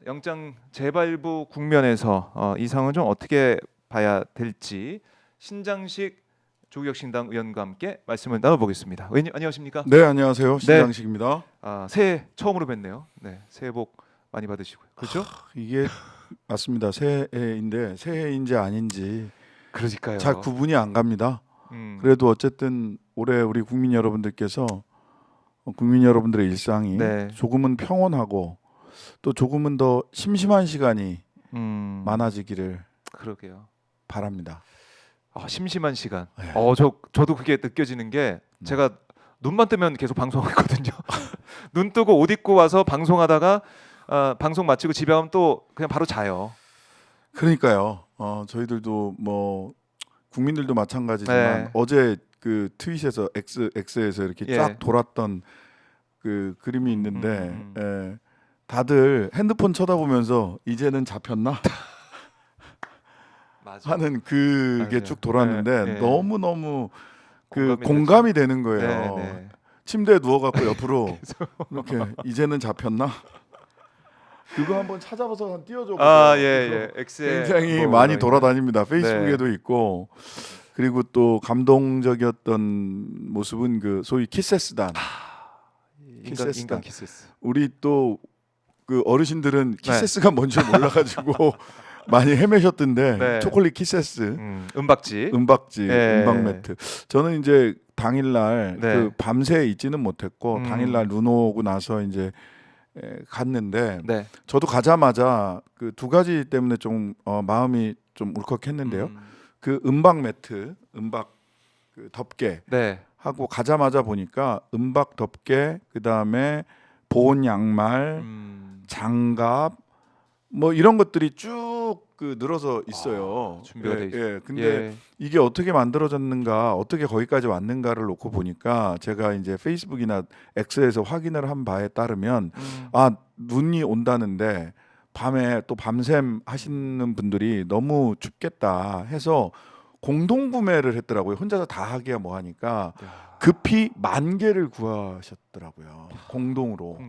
영장 재발부 국면에서 이 상황은 좀 어떻게 봐야 될지 신장식 조국혁신당 의원과 함께 말씀을 나눠보겠습니다. 의원님 안녕하십니까? 네, 안녕하세요. 네. 신장식입니다. 새해 처음으로 뵙네요. 네, 새해 복 많이 받으시고요. 그렇죠? 이게 맞습니다. 새해인데 새해인지 아닌지 그러니까요. 잘 구분이 안 갑니다. 그래도 어쨌든 올해 우리 국민 여러분들께서 국민 여러분들의 일상이 네. 조금은 평온하고 또 조금은 더 심심한 시간이 많아지기를 그러게요. 바랍니다. 심심한 시간. 네. 저도 그게 느껴지는 게 제가 눈만 뜨면 계속 방송하거든요. 눈 뜨고 옷 입고 와서 방송하다가 방송 마치고 집에 가면 또 그냥 바로 자요. 그러니까요. 저희들도 뭐 국민들도 마찬가지지만 네. 어제 그 트윗에서 X에서 이렇게 예. 쫙 돌았던 그 그림이 있는데 예, 다들 핸드폰 쳐다보면서 이제는 잡혔나 맞아. 하는 그게 맞아요. 쭉 돌았는데 네, 네. 너무 너무 그 공감이 공감이 되는 거예요. 네, 네. 침대에 누워갖고 옆으로 이렇게 이제는 잡혔나 그거 한번 찾아봐서 한번 띄워줘 보세요. 예. X에 굉장히 뭐 많이 올라있나요? 돌아다닙니다. 페이스북에도 있고 그리고 또 감동적이었던 모습은 그 소위 키세스단. 인간 키세스. 우리 또 그 어르신들은 키세스가 뭔지 몰라가지고 많이 헤매셨던데 네. 초콜릿 키세스, 은박지. 은박지, 예. 은박 매트. 저는 이제 당일날 네. 그 밤새 있지는 못했고 당일날 눈 오고 나서 이제 갔는데 네. 저도 가자마자 그 두 가지 때문에 좀 마음이 좀 울컥했는데요. 그 은박 매트, 은박 그 덮개 네. 하고 가자마자 보니까 은박 덮개, 그 다음에 보온 양말, 장갑, 뭐 이런 것들이 쭉 그 늘어서 있어요. 준비가 돼 있어요. 예. 근데 이게 어떻게 만들어졌는가, 어떻게 거기까지 왔는가를 놓고 보니까 제가 이제 페이스북이나 X에서 확인을 한 바에 따르면 눈이 온다는데 밤에 또 밤샘 하시는 분들이 너무 춥겠다 해서 공동 구매를 했더라고요. 혼자서 다 하기야 뭐 하니까 급히 10,000개를 구하셨더라고요. 공동으로.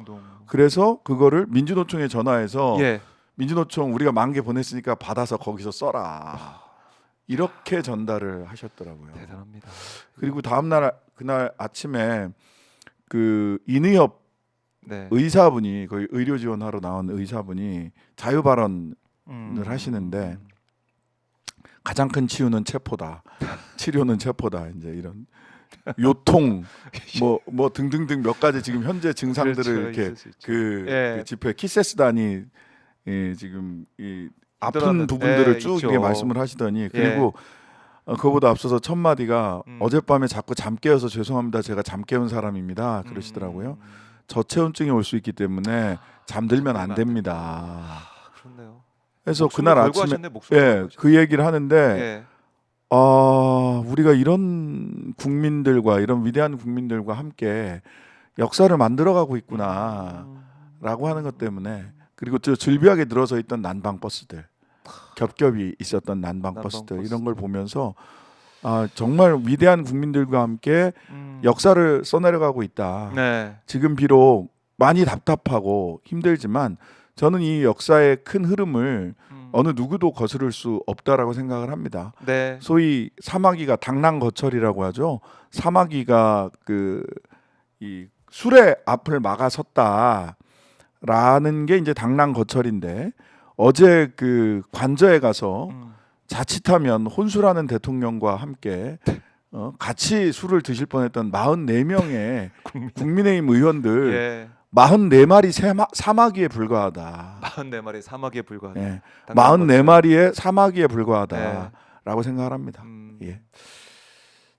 그래서 그거를 민주노총에 전화해서 민주노총 우리가 10,000개 보냈으니까 받아서 거기서 써라. 이렇게 전달을 하셨더라고요. 대단합니다. 그리고 다음날 그날 아침에 그 인의협 네. 의사분이 거의 의료 지원하러 나온 의사분이 자유 발언을 하시는데 가장 큰 치유는 체포다. 치료는 체포다. 이제 이런 요통 뭐 등등등 몇 가지 지금 현재 증상들을 그렇죠, 이렇게 있을 수 있죠. 그 집회 키세스단이 지금 이 아픈 힘들어하는- 부분들을 쭉 있죠. 이렇게 말씀을 하시더니 그리고 그거보다 앞서서 첫 마디가 어젯밤에 자꾸 잠 깨어서 죄송합니다. 제가 잠 깨운 사람입니다. 그러시더라고요. 저체온증이 올 수 있기 때문에 잠들면 안 됩니다. 그렇네요. 그래서 그날 아침에 그 얘기를 하는데 우리가 이런 국민들과 이런 위대한 국민들과 함께 역사를 만들어가고 있구나라고 하는 것 때문에 그리고 저 즐비하게 늘어서 있던 난방 버스들 겹겹이 있었던 난방 버스들 이런 걸 보면서 정말 위대한 국민들과 함께 역사를 써내려가고 있다. 네. 지금 비록 많이 답답하고 힘들지만 저는 이 역사의 큰 흐름을 어느 누구도 거스를 수 없다라고 생각을 합니다. 네. 소위 사마귀가 당랑거철이라고 하죠. 사마귀가 이 술의 앞을 막아섰다라는 게 이제 당랑거철인데 어제 그 관저에 가서 자칫하면 혼술하는 대통령과 함께 같이 술을 드실 뻔했던 44명의 국민의힘 의원들 44마리 사마귀에 불과하다. 44마리 사마귀에 불과하다. 44마리의 사마귀에 불과하다라고 생각을 합니다. 예.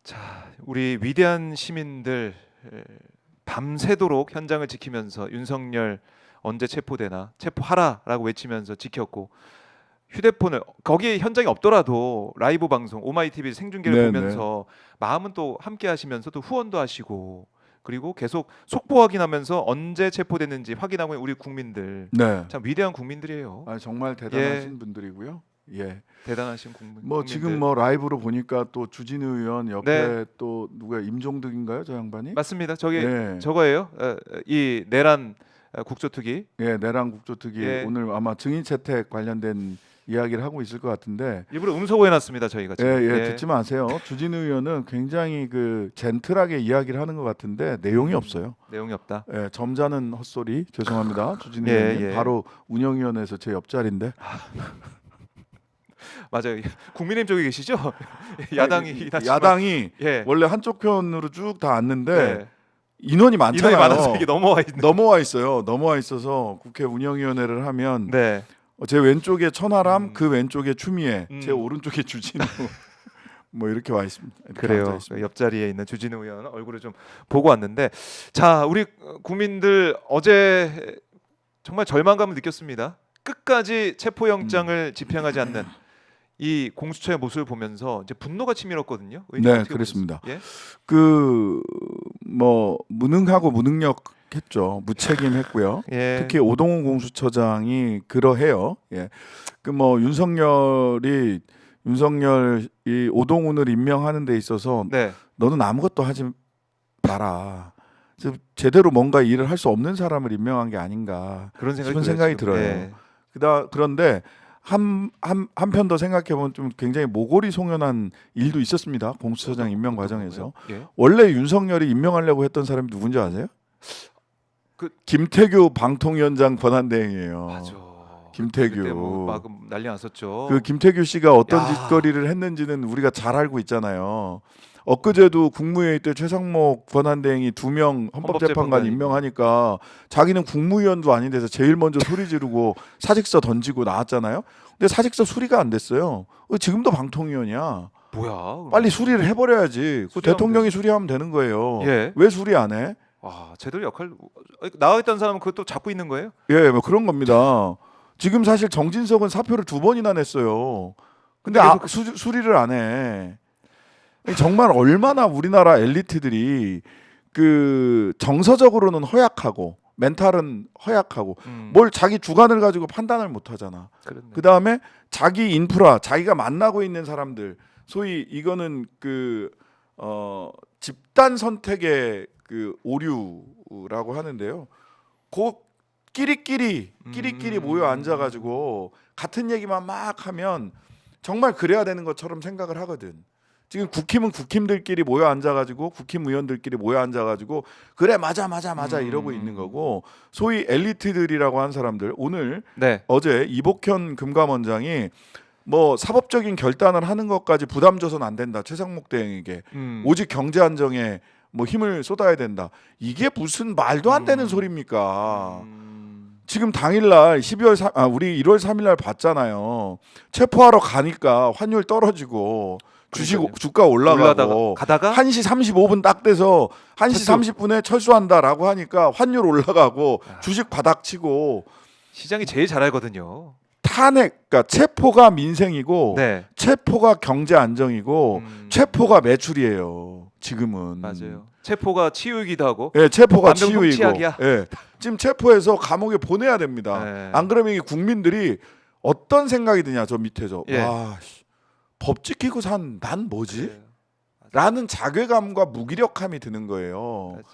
자, 우리 위대한 시민들 밤새도록 현장을 지키면서 윤석열 언제 체포되나 체포하라라고 외치면서 지켰고 휴대폰을 거기 현장이 없더라도 라이브 방송 오마이TV 생중계를 보면서 마음은 또 함께 하시면서 또 후원도 하시고 그리고 계속 속보 확인하면서 언제 체포됐는지 확인하고 있는 우리 국민들 참 위대한 국민들이에요. 정말 대단하신 분들이고요. 예. 대단하신 국민들. 뭐 지금 뭐 라이브로 보니까 또 주진우 의원 옆에 또 누가 임종득인가요, 저 양반이? 맞습니다. 저거예요. 이 내란 국조특위. 예, 내란 국조특위 예. 오늘 아마 증인 채택 관련된 이야기를 하고 있을 것 같은데 일부러 음소거해놨습니다 저희가 예, 지금. 예, 듣지 마세요. 주진우 의원은 굉장히 그 젠틀하게 이야기를 하는 것 같은데 내용이 없어요. 내용이 없다. 예, 점잖은 헛소리 죄송합니다. 주진우 예, 의원님 예. 바로 운영위원회에서 제 옆자리인데 맞아요. 국민의힘 쪽에 계시죠? 야당이긴 하지만. 야당이 예. 원래 한쪽 편으로 쭉 다 앉는데 네. 인원이 인원이 많잖아요. 많아서 이게 넘어와 있는. 넘어와 있어요. 넘어와 있어서 국회 운영위원회를 하면 네. 제 왼쪽에 천하람, 그 왼쪽에 추미애, 제 음. 오른쪽에 주진우 뭐 이렇게 와 있습니다. 이렇게 앉아 그래요. 있습니다. 옆자리에 있는 주진우 의원 얼굴을 좀 보고 왔는데, 자 우리 국민들 어제 정말 절망감을 느꼈습니다. 끝까지 체포영장을 집행하지 않는 이 공수처의 모습을 보면서 이제 분노가 치밀었거든요. 의원님 네, 어떻게 그렇습니다. 보셨어요? 예? 그 뭐 무능하고 무능력했죠. 무책임했고요. 예. 특히 오동훈 공수처장이 그러해요. 예. 그 뭐 윤석열이 오동훈을 임명하는 데 있어서 네. 너는 아무것도 하지 마라. 제대로 뭔가 일을 할 수 없는 사람을 임명한 게 아닌가 그런 싶은 생각이 생각이 지금. 들어요. 예. 그런데 한편 더 생각해 보면 좀 굉장히 모골이 송연한 일도 있었습니다. 공수처장 임명 과정에서. 예. 원래 윤석열이 임명하려고 했던 사람이 누군지 아세요? 김태규 방통위원장 권한대행이에요. 맞아. 김태규. 그때 막 난리 났었죠. 그 김태규 씨가 어떤 야. 짓거리를 했는지는 우리가 잘 알고 있잖아요. 엊그제도 국무회의 때 최상목 권한대행이 2명 헌법재판관 임명하니까 자기는 국무위원도 아닌 데서 제일 먼저 소리 지르고 사직서 던지고 나왔잖아요. 근데 사직서 수리가 안 됐어요. 지금도 방통위원이야. 뭐야? 빨리 수리를 해버려야지. 그 수리하면 대통령이 수리하면 되는 거예요. 예. 왜 수리 안 해? 와, 제대로 역할 나와 있던 사람은 그것도 잡고 있는 거예요? 예, 뭐 그런 겁니다. 지금 사실 정진석은 사표를 2번이나 냈어요. 근데 수리를 안 해. 정말 얼마나 우리나라 엘리트들이 그 정서적으로는 허약하고 멘탈은 허약하고 뭘 자기 주관을 가지고 판단을 못 하잖아. 그 다음에 자기 인프라, 자기가 만나고 있는 사람들, 소위 이거는 그 집단 선택의 그 오류라고 하는데요. 끼리끼리 모여 앉아가지고 같은 얘기만 막 하면 정말 그래야 되는 것처럼 생각을 하거든. 지금 국힘은 국힘들끼리 모여 앉아가지고 국힘 의원들끼리 모여 앉아가지고 그래 맞아 이러고 있는 거고 소위 엘리트들이라고 한 사람들 오늘 네. 어제 이복현 금감원장이 뭐 사법적인 결단을 하는 것까지 부담 줘서는 안 된다. 최상목 대행에게 오직 경제 안정에 뭐 힘을 쏟아야 된다. 이게 무슨 말도 안 되는 소리입니까? 지금 당일날 우리 1월 3일날 봤잖아요. 체포하러 가니까 환율 떨어지고 주가 올라가고 가다가 1시 35분 딱 돼서 1시 30분에 철수한다라고 하니까 환율 올라가고 주식 바닥치고 시장이 제일 잘 알거든요. 그러니까 체포가 민생이고 네. 체포가 경제 안정이고 체포가 매출이에요. 지금은 맞아요. 체포가 치유이기도 하고. 예, 체포가 완전 치유이고. 훔치약이야. 예. 지금 체포해서 감옥에 보내야 됩니다. 네. 안 그러면 이 국민들이 어떤 생각이 드냐 저 밑에서 예. 와, 법 지키고 산 난 뭐지? 그래요. 라는 자괴감과 무기력함이 드는 거예요. 맞아.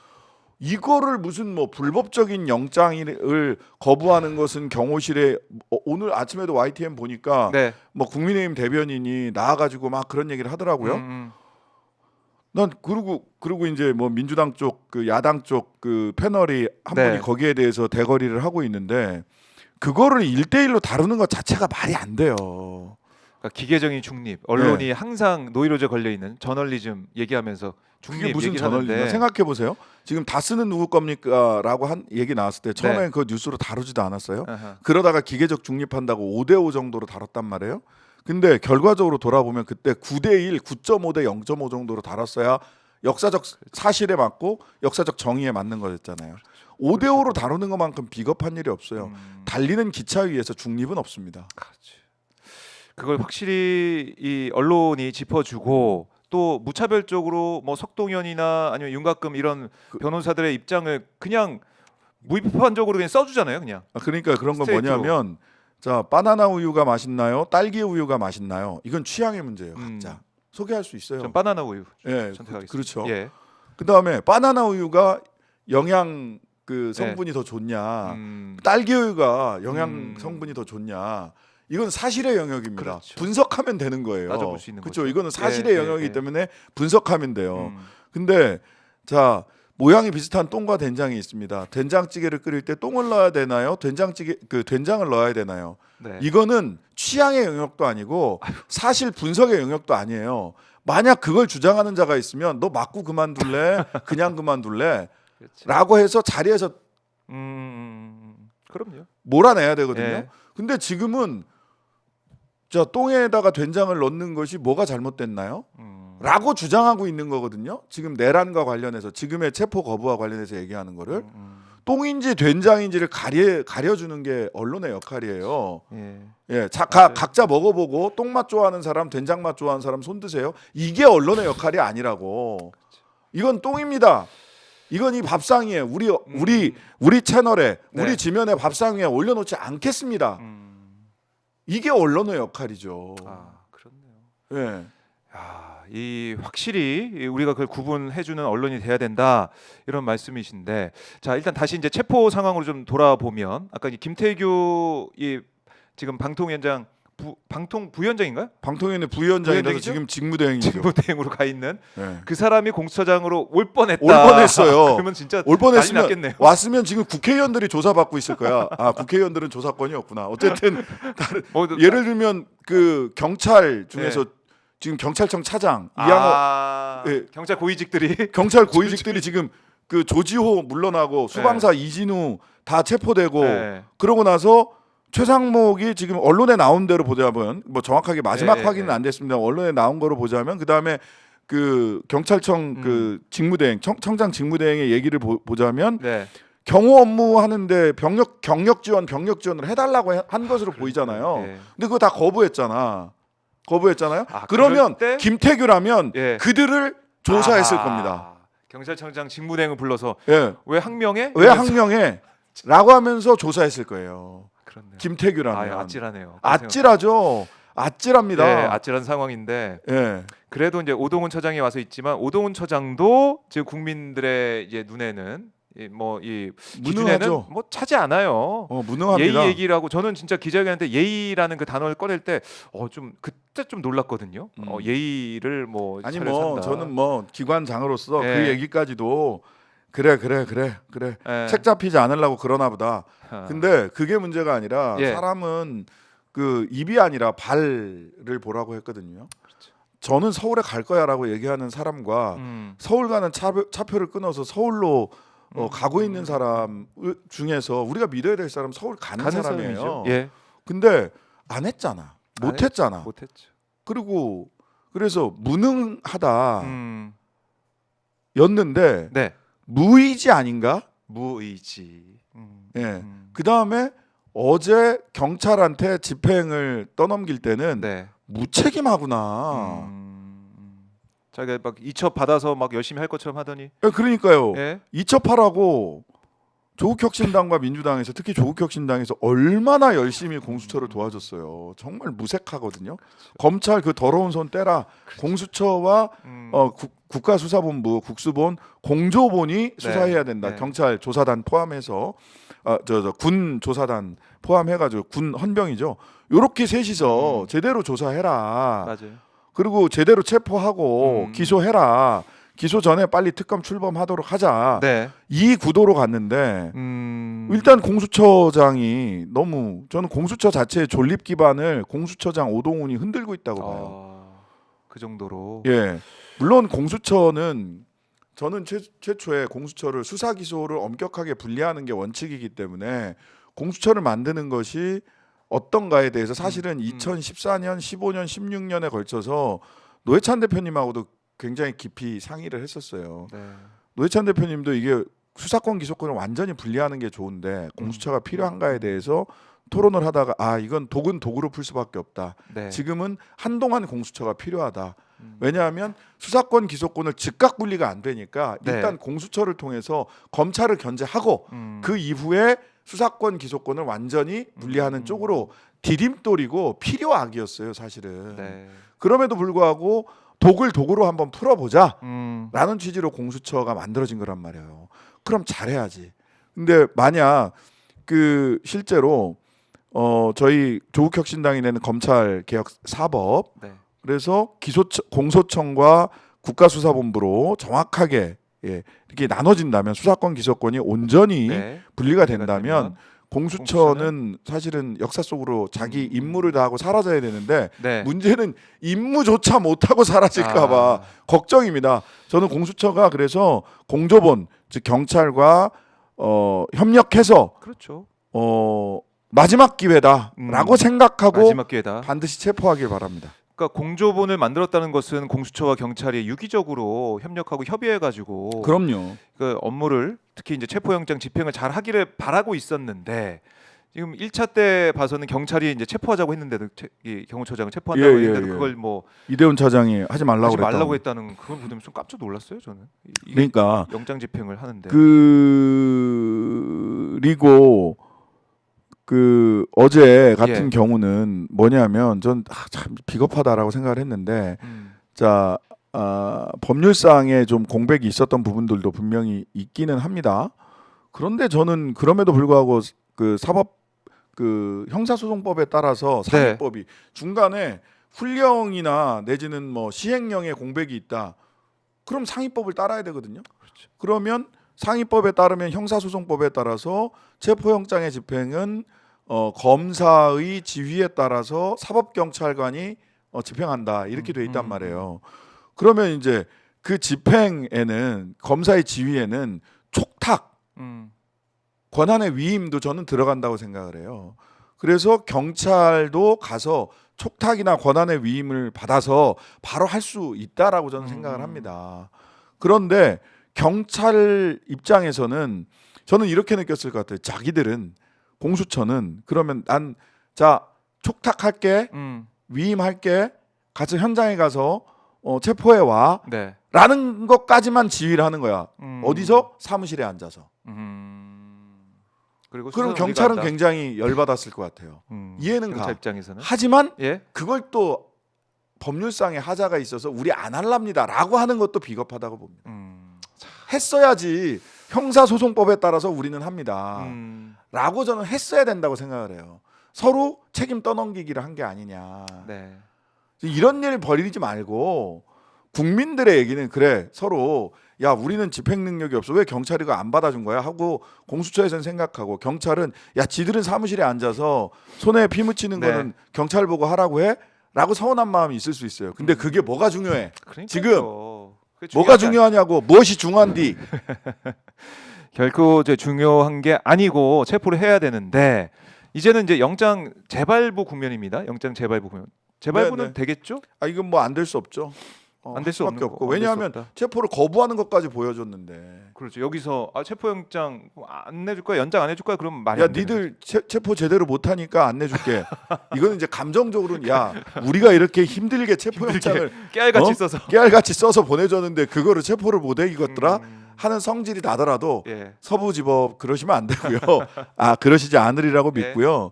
이거를 무슨 뭐 불법적인 영장을 거부하는 것은 경호실에 오늘 아침에도 YTN 보니까 네. 뭐 국민의힘 대변인이 나와가지고 막 그런 얘기를 하더라고요. 난 그리고 이제 뭐 민주당 쪽 그 야당 쪽 그 패널이 한 네. 분이 거기에 대해서 대거리를 하고 있는데 그거를 1대1로 다루는 것 자체가 말이 안 돼요. 그러니까 기계적인 중립. 언론이 항상 노이로제 걸려 있는 저널리즘 얘기하면서 중립 그게 무슨 얘기를 저널리즘? 하는데 생각해 보세요. 지금 다스는 누구 겁니까?라고 한 얘기 나왔을 때 처음에 네. 그 뉴스로 다루지도 않았어요. 아하. 그러다가 기계적 중립한다고 5대5 정도로 다뤘단 말이에요. 근데 결과적으로 돌아보면 그때 9대1, 9.5대 0.5 정도로 다뤘어야 역사적 사실에 맞고 역사적 정의에 맞는 거였잖아요. 5대5로 다루는 것만큼 비겁한 일이 없어요. 달리는 기차 위에서 중립은 없습니다. 그렇지. 그걸 확실히 이 언론이 짚어주고 또 무차별적으로 뭐 석동현이나 아니면 윤곽금 이런 변호사들의 입장을 그냥 무비판적으로 그냥 써주잖아요, 그냥. 그러니까 그런 건 스트레이트로. 뭐냐면 자 바나나 우유가 맛있나요? 딸기 우유가 맛있나요? 이건 취향의 문제예요. 각자 소개할 수 있어요. 전 바나나 우유 예, 선택하겠습니다. 그렇죠. 예. 그 다음에 바나나 우유가 영양 그 네. 성분이 더 좋냐, 딸기우유가 영양 성분이 더 좋냐, 이건 사실의 영역입니다. 그렇죠. 분석하면 되는 거예요. 따져볼 수 있는 그렇죠. 거죠. 이거는 사실의 예, 영역이기 예. 때문에 분석하면 돼요. 근데 자, 모양이 비슷한 똥과 된장이 있습니다. 된장찌개를 끓일 때 똥을 넣어야 되나요? 된장을 넣어야 되나요? 네. 이거는 취향의 영역도 아니고 사실 분석의 영역도 아니에요. 만약 그걸 주장하는 자가 있으면 너 맞고 그만둘래? 그냥 그만둘래? 그렇지. 라고 해서 자리에서 그럼요. 몰아내야 되거든요. 예. 근데 지금은 자, 똥에다가 된장을 넣는 것이 뭐가 잘못됐나요? 라고 주장하고 있는 거거든요. 지금 내란과 관련해서 지금의 체포 거부와 관련해서 얘기하는 거를 똥인지 된장인지를 가려주는 게 언론의 역할이에요. 예. 예, 각자 먹어보고 똥맛 좋아하는 사람, 된장맛 좋아하는 사람 손 드세요. 이게 언론의 역할이 아니라고. 이건 똥입니다. 이건 이 밥상위에 우리 채널에 네. 우리 지면에 밥상 위에 올려놓지 않겠습니다. 이게 언론의 역할이죠. 아, 그렇네요. 예. 야, 이 확실히 우리가 그걸 구분해주는 언론이 돼야 된다 이런 말씀이신데, 자 일단 다시 이제 체포 상황으로 좀 돌아보면 아까 이 김태규 이 지금 방통위원장 방통 부위원장인가요? 방통위원회 부위원장이라서 부위원장이죠? 지금 직무대행이죠. 직무대행으로 가 있는 예. 그 사람이 공수처장으로 올 뻔했다. 올 뻔했어요. 그러면 진짜 올 난리 뻔했으면 났겠네요. 왔으면 지금 국회의원들이 조사받고 있을 거야. 아, 국회의원들은 조사권이 없구나. 어쨌든 뭐, 예를 들면 그 경찰 중에서 지금 경찰청 차장 이양호 예. 경찰 고위직들이 경찰 고위직들이 지금 그 조지호 물러나고 수방사 이진우 다 체포되고 네. 그러고 나서 최상목이 지금 언론에 나온 대로 보자면 뭐 정확하게 마지막 네, 확인은 네. 안 됐습니다. 언론에 나온 거로 보자면 그 다음에 그 경찰청 그 직무대행 청장 직무대행의 얘기를 보자면 네. 경호 업무 하는데 경력 지원을 해달라고 한 것으로 보이잖아요. 네. 근데 그거 다 거부했잖아요. 아, 그러면 그럴 때? 김태규라면 예. 그들을 조사했을 아하. 겁니다. 경찰청장 직무대행을 불러서 예. 왜 항명해? 왜 항명해? 라고 하면서 조사했을 거예요. 그렇네요. 김태규라면. 아찔하네요. 아찔하죠. 아찔합니다. 네, 아찔한 상황인데 예. 그래도 이제 오동훈 처장이 와서 있지만 오동훈 처장도 지금 국민들의 이제 눈에는 이 기준에는 무능하죠. 뭐 차지 않아요. 무능합니다. 예의 얘기를 하고 저는 진짜 기자회견할 때 예의라는 그 단어를 꺼낼 때 좀 그때 좀 놀랐거든요. 예의를 뭐 아니 차려 뭐 산다. 저는 뭐 기관장으로서 예. 그 얘기까지도 그래 예. 책 잡히지 않으려고 그러나 보다. 아. 근데 그게 문제가 아니라 예. 사람은 그 입이 아니라 발을 보라고 했거든요. 그렇죠. 저는 서울에 갈 거야라고 얘기하는 사람과 서울 가는 차표를 끊어서 서울로 가고 있는 사람 중에서 우리가 믿어야 될 사람 서울 가는 사람이에요. 사람이죠. 예. 근데 안 했잖아. 못 했잖아. 못했죠. 그리고 그래서 무능하다 음. 였는데 네. 무의지 아닌가? 무의지. 예. 그 다음에 어제 경찰한테 집행을 떠넘길 때는 네. 무책임하구나. 자기가 막 이첩 받아서 막 열심히 할 것처럼 하더니. 예, 그러니까요. 예. 이첩하라고 조국혁신당과 민주당에서 특히 조국혁신당에서 얼마나 열심히 공수처를 도와줬어요. 정말 무색하거든요. 그렇죠. 검찰 그 더러운 손 떼라. 그렇죠. 공수처와 국가수사본부 국수본 공조본이 수사해야 된다. 네. 경찰 조사단 포함해서 군 조사단 포함해가지고 군 헌병이죠. 요렇게 셋이서 제대로 조사해라. 맞아요. 그리고 제대로 체포하고 기소해라. 기소 전에 빨리 특검 출범하도록 하자. 네. 이 구도로 갔는데 일단 공수처장이 너무 저는 공수처 자체의 존립 기반을 공수처장 오동훈이 흔들고 있다고 봐요. 그 정도로. 예. 물론 공수처는 저는 최초에 공수처를 수사 기소를 엄격하게 분리하는 게 원칙이기 때문에 공수처를 만드는 것이 어떤가에 대해서 사실은 2014년, 15년, 16년에 걸쳐서 노회찬 대표님하고도 굉장히 깊이 상의를 했었어요. 네. 노회찬 대표님도 이게 수사권 기소권을 완전히 분리하는 게 좋은데 공수처가 필요한가에 대해서 토론을 하다가 이건 독은 독으로 풀 수밖에 없다. 네. 지금은 한동안 공수처가 필요하다. 왜냐하면 수사권 기소권을 즉각 분리가 안 되니까 일단 공수처를 통해서 검찰을 견제하고 그 이후에 수사권 기소권을 완전히 분리하는 쪽으로 디딤돌이고 필요악이었어요, 사실은. 네. 그럼에도 불구하고 독을 독으로 한번 풀어보자 라는 취지로 공수처가 만들어진 거란 말이에요. 그럼 잘해야지. 근데 만약 그 실제로 저희 조국혁신당이 내는 검찰 개혁 4법 네. 그래서 공소청과 국가수사본부로 정확하게 이렇게 나눠진다면 수사권 기소권이 온전히 네. 분리가 분리가 된다면 공수처는 사실은 역사 속으로 자기 임무를 다하고 사라져야 되는데 네. 문제는 임무조차 못하고 사라질까봐 걱정입니다. 저는 공수처가 그래서 공조본 즉 경찰과 협력해서 그렇죠. 마지막 기회다라고 생각하고 마지막 기회다. 반드시 체포하길 바랍니다. 그러니까 공조본을 만들었다는 것은 공수처와 경찰이 유기적으로 협력하고 협의해가지고 그럼요. 그 업무를 특히 이제 체포영장 집행을 잘 하기를 바라고 있었는데 지금 1차 때 봐서는 경찰이 이제 체포하자고 했는데도 이 경호처장을 체포한다고 했는데도 그걸 뭐 이대훈 차장이 하지 말라고 했다는 그걸 보면 좀 깜짝 놀랐어요 저는. 그러니까 영장 집행을 하는데 그리고 그 어제 같은 경우는 뭐냐면 전 참 비겁하다라고 생각을 했는데 자 법률상에 좀 공백이 있었던 부분들도 분명히 있기는 합니다. 그런데 저는 그럼에도 불구하고 그 사법 그 형사소송법에 따라서 상위법이 중간에 훈령이나 내지는 뭐 시행령에 공백이 있다. 그럼 상위법을 따라야 되거든요. 그렇죠. 그러면 상위법에 따르면 형사소송법에 따라서 체포영장의 집행은 검사의 지휘에 따라서 사법경찰관이 집행한다 이렇게 돼 있단 말이에요. 그러면 이제 그 집행에는 검사의 지휘에는 촉탁 권한의 위임도 저는 들어간다고 생각을 해요. 그래서 경찰도 가서 촉탁이나 권한의 위임을 받아서 바로 할 수 있다라고 저는 생각을 합니다. 그런데 경찰 입장에서는 저는 이렇게 느꼈을 것 같아요. 자기들은 공수처는 그러면 난 자 촉탁할게 위임할게 가서 현장에 가서 체포해 와 라는 것까지만 지휘를 하는 거야. 어디서? 사무실에 앉아서. 그럼 경찰은 굉장히 열받았을 것 같아요. 이해는 가. 입장에서는. 하지만 그걸 또 법률상의 하자가 있어서 우리 안 할랍니다 라고 하는 것도 비겁하다고 봅니다. 했어야지 형사소송법에 따라서 우리는 합니다 라고 저는 했어야 된다고 생각을 해요. 서로 책임 떠넘기기를 한 게 아니냐. 이런 일 벌이지 말고 국민들의 얘기는 그래 서로 야 우리는 집행 능력이 없어 왜 경찰이 그거 안 받아준 거야 하고 공수처에서는 생각하고 경찰은 야 지들은 사무실에 앉아서 손에 피 묻히는 거는 경찰 보고 하라고 해? 라고 서운한 마음이 있을 수 있어요. 근데 그게 뭐가 중요해? 지금 뭐가 중요하냐고 무엇이 중요한디? 결코 이제 중요한 게 아니고 체포를 해야 되는데 이제는 이제 영장 재발부 국면입니다. 영장 재발부 국면. 재발부는 되겠죠? 이건 뭐 안 될 수 없죠. 안 될 수밖에 없고 왜냐하면 체포를 거부하는 것까지 보여줬는데. 그렇죠. 여기서 체포영장 안 내줄 거야, 연장 안 해줄 거야, 그러면 말이 안 돼. 니들 체포 제대로 못하니까 안 내줄게. 이거는 이제 감정적으로는 야 우리가 이렇게 힘들게 체포영장을 깨알같이 써서 보내줬는데 그거를 체포를 못해 이것들아 하는 성질이 나더라도 서부지법 그러시면 안 되고요. 그러시지 않으리라고 믿고요.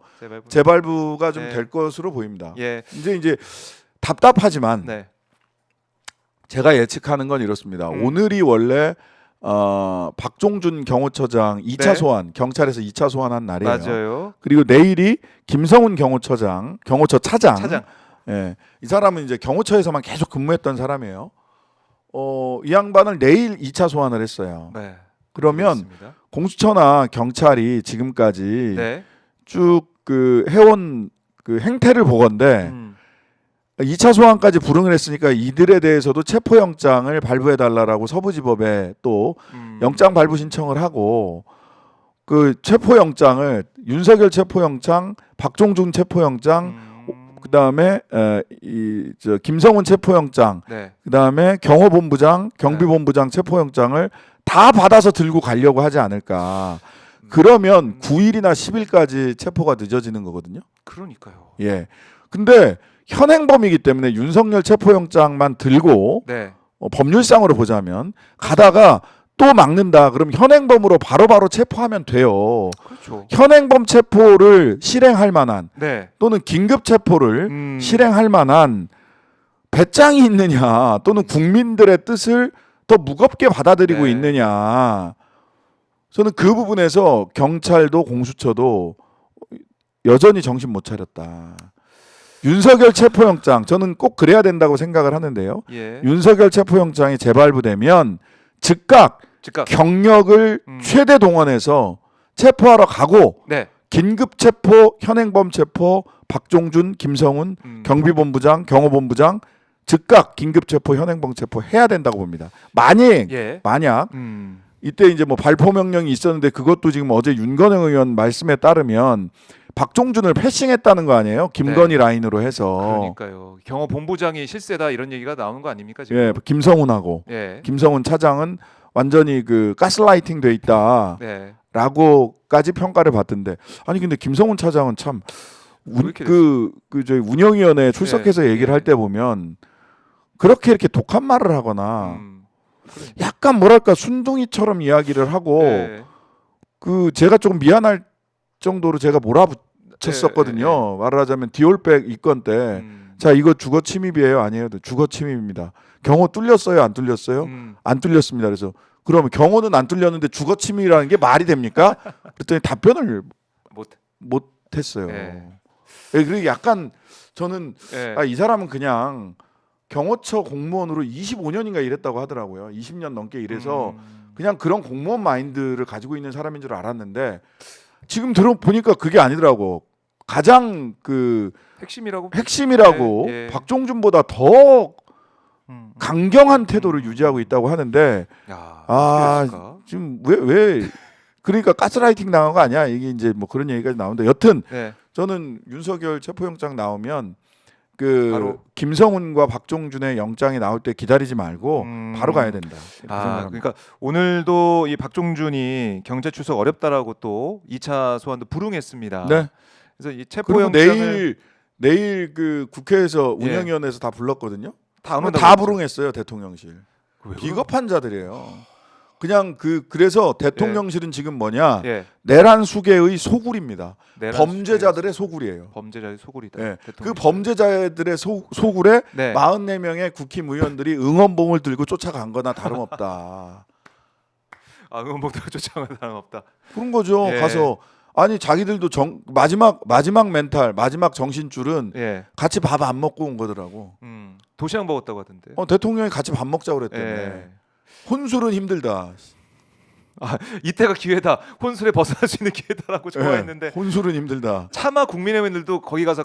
재발부가 좀 될 것으로 보입니다. 이제 답답하지만. 제가 예측하는 건 이렇습니다. 오늘이 원래 박종준 경호처장 2차 소환 경찰에서 2차 소환한 날이에요. 맞아요. 그리고 내일이 김성훈 경호처 차장. 이 사람은 이제 경호처에서만 계속 근무했던 사람이에요. 이 양반을 내일 2차 소환을 했어요. 그러면 공수처나 경찰이 지금까지 쭉 그 해온 그 행태를 보건대 2차 소환까지 불응을 했으니까 이들에 대해서도 체포영장을 발부해달라고 서부지법에 또 영장 발부 신청을 하고 그 체포영장을 윤석열 체포영장, 박종준 체포영장, 그 다음에 김성훈 체포영장, 그 다음에 경호본부장, 경비본부장 체포영장을 다 받아서 들고 가려고 하지 않을까. 그러면 9일이나 10일까지 체포가 늦어지는 거거든요. 그러니까요. 근데 현행범이기 때문에 윤석열 체포영장만 들고 법률상으로 보자면 가다가 또 막는다. 그럼 현행범으로 바로바로 체포하면 돼요. 현행범 체포를 실행할 만한 또는 긴급 체포를 실행할 만한 배짱이 있느냐 또는 국민들의 뜻을 더 무겁게 받아들이고 있느냐. 저는 그 부분에서 경찰도 공수처도 여전히 정신 못 차렸다. 윤석열 체포영장 저는 꼭 그래야 된다고 생각을 하는데요. 예. 윤석열 체포영장이 재발부되면 즉각 경력을 최대 동원해서 체포하러 가고 네. 긴급 체포, 현행범 체포, 박종준, 김성훈 경비본부장, 경호본부장 즉각 긴급 체포, 현행범 체포 해야 된다고 봅니다. 만약 이때 이제 뭐 발포 명령이 있었는데 그것도 지금 어제 윤건영 의원 말씀에 따르면 박종준을 패싱했다는 거 아니에요? 김건희 라인으로 해서. 그러니까요. 경호본부장이 실세다 이런 얘기가 나오는 거 아닙니까 지금? 예, 김성훈하고 예. 김성훈 차장은 완전히 그 가스라이팅 돼 있다. 네. 라고까지 평가를 받던데 아니 근데 김성훈 차장은 참 저희 운영위원회에 출석해서 얘기를 할 때 보면 그렇게 이렇게 독한 말을 하거나 약간 뭐랄까 순둥이처럼 이야기를 하고 그 제가 조금 미안할 정도로 제가 몰아붙였었거든요. 말을 하자면 디올백 입건 때 자 이거 주거 침입이에요 아니에요? 주거 침입입니다. 경호 뚫렸어요 안 뚫렸어요? 안 뚫렸습니다. 그래서 그러면 경호는 안 뚫렸는데 주거 침입이라는 게 말이 됩니까? 그랬더니 답변을 못 했어요. 그리고 약간 저는 이 사람은 그냥 경호처 공무원으로 25년인가 일했다고 하더라고요. 20년 넘게 일해서 그냥 그런 공무원 마인드를 가지고 있는 사람인 줄 알았는데 지금 들어보니까 그게 아니더라고. 가장 그 핵심이라고 박종준보다 더 강경한 태도를 유지하고 있다고 하는데 지금 왜 그러니까 가스라이팅 당한 거 아니야? 이게 이제 뭐 그런 얘기까지 나오는데 여튼 저는 윤석열 체포영장 나오면 그 바로 김성훈과 박종준의 영장이 나올 때 기다리지 말고 바로 가야 된다. 그러니까 오늘도 이 박종준이 경제 출석 어렵다라고 또 2차 소환도 불응했습니다. 네. 그래서 이 체포영장을 내일 그 국회에서 운영위원회에서 다 불렀거든요. 다 불응했어요 대통령실. 비겁한 자들이에요. 그냥 그래서 대통령실은 지금 뭐냐 내란 수계의 소굴입니다. 범죄자들의 소굴이에요. 범죄자의 소굴이다. 그 범죄자들의 소굴에 44명의 국힘의원들이 응원봉을 들고 쫓아간 거나 다름없다. 응원봉 들고 쫓아간 거 다름없다. 그런 거죠. 가서 아니 자기들도 마지막 멘탈 마지막 정신줄은 같이 밥 안 먹고 온 거더라고. 도시락 먹었다고 하던데. 대통령이 같이 밥 먹자고 그랬대요. 혼술은 힘들다. 이때가 기회다. 혼술에 벗어날 수 있는 기회다라고 좋아했는데 혼술은 힘들다. 차마 국민의원들도 거기 가서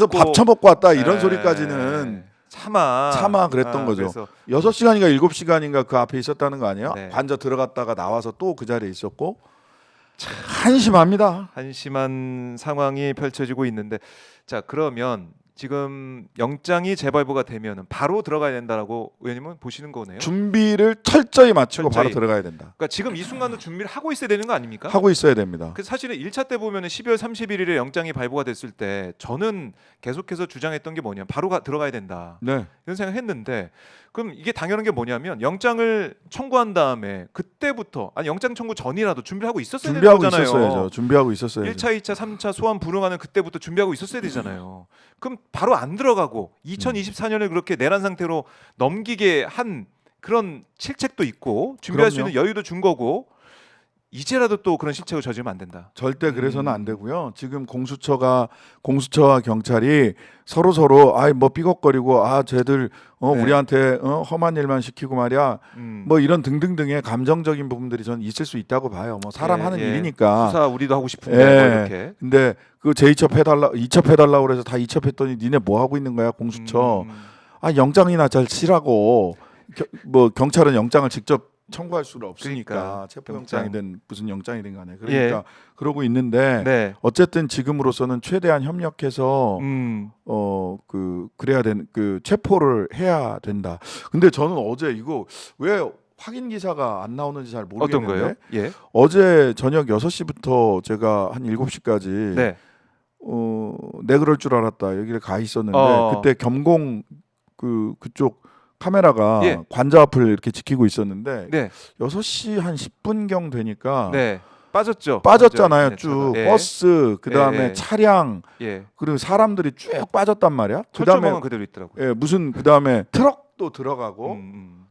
밥 처먹고 왔다 이런 소리까지는 차마 그랬던 거죠. 6시간인가 7시간인가 그 앞에 있었다는 거 아니에요? 관저 들어갔다가 나와서 또 그 자리에 있었고 한심합니다. 한심한 상황이 펼쳐지고 있는데 자 그러면 지금 영장이 재발부가 되면 바로 들어가야 된다라고 의원님은 보시는 거네요. 준비를 철저히 마치고 바로 들어가야 된다. 그러니까 지금 이 순간도 준비를 하고 있어야 되는 거 아닙니까? 하고 있어야 됩니다. 그 사실은 1차 때 보면 12월 31일에 영장이 발부가 됐을 때 저는 계속해서 주장했던 게 뭐냐면 바로 들어가야 된다. 이런 생각했는데 그럼 이게 당연한 게 뭐냐면 영장을 청구한 다음에 그때부터 아니 영장 청구 전이라도 준비를 하고 있었어야 되는 거잖아요. 준비하고 있었어야죠. 1차, 2차, 3차 소환 불응하는 그때부터 준비하고 있었어야 되잖아요. 그럼 바로 안 들어가고 2024년을 그렇게 내란 상태로 넘기게 한 그런 실책도 있고 준비할 수 있는 여유도 준 거고 이제라도 또 그런 실책을 저지르면 안 된다. 절대 그래서는 안 되고요. 지금 공수처와 경찰이 서로 뭐 삐걱거리고 쟤들 우리한테 험한 일만 시키고 말이야. 뭐 이런 등등등의 감정적인 부분들이 저는 있을 수 있다고 봐요. 뭐 사람 하는 일이니까. 수사 우리도 하고 싶은데 뭐 이렇게. 근데 그 제2첩 해달라, 2첩 해달라고 그래서 다 2첩했더니 니네 뭐 하고 있는 거야 공수처. 영장이나 잘 치라고. 뭐 경찰은 영장을 직접 청구할 수는 없으니까 체포영장이든 무슨 영장이든 간에 그러니까 그러고 있는데 어쨌든 지금으로서는 최대한 협력해서 그래야 되는 체포를 해야 된다. 근데 저는 어제 이거 왜 확인 기사가 안 나오는지 잘 모르겠는데 어떤 거예요? 어제 저녁 6시부터 제가 한 7시까지 내 그럴 줄 알았다 여기를 가 있었는데 그때 겸공 그쪽 카메라가 관저 앞을 이렇게 지키고 있었는데 6시 한 10분경 되니까 빠졌잖아요. 쭉 버스 그다음에 차량 그리고 사람들이 쭉 빠졌단 말이야. 그다음에 그대로 있더라고요. 무슨 그다음에 트럭도 들어가고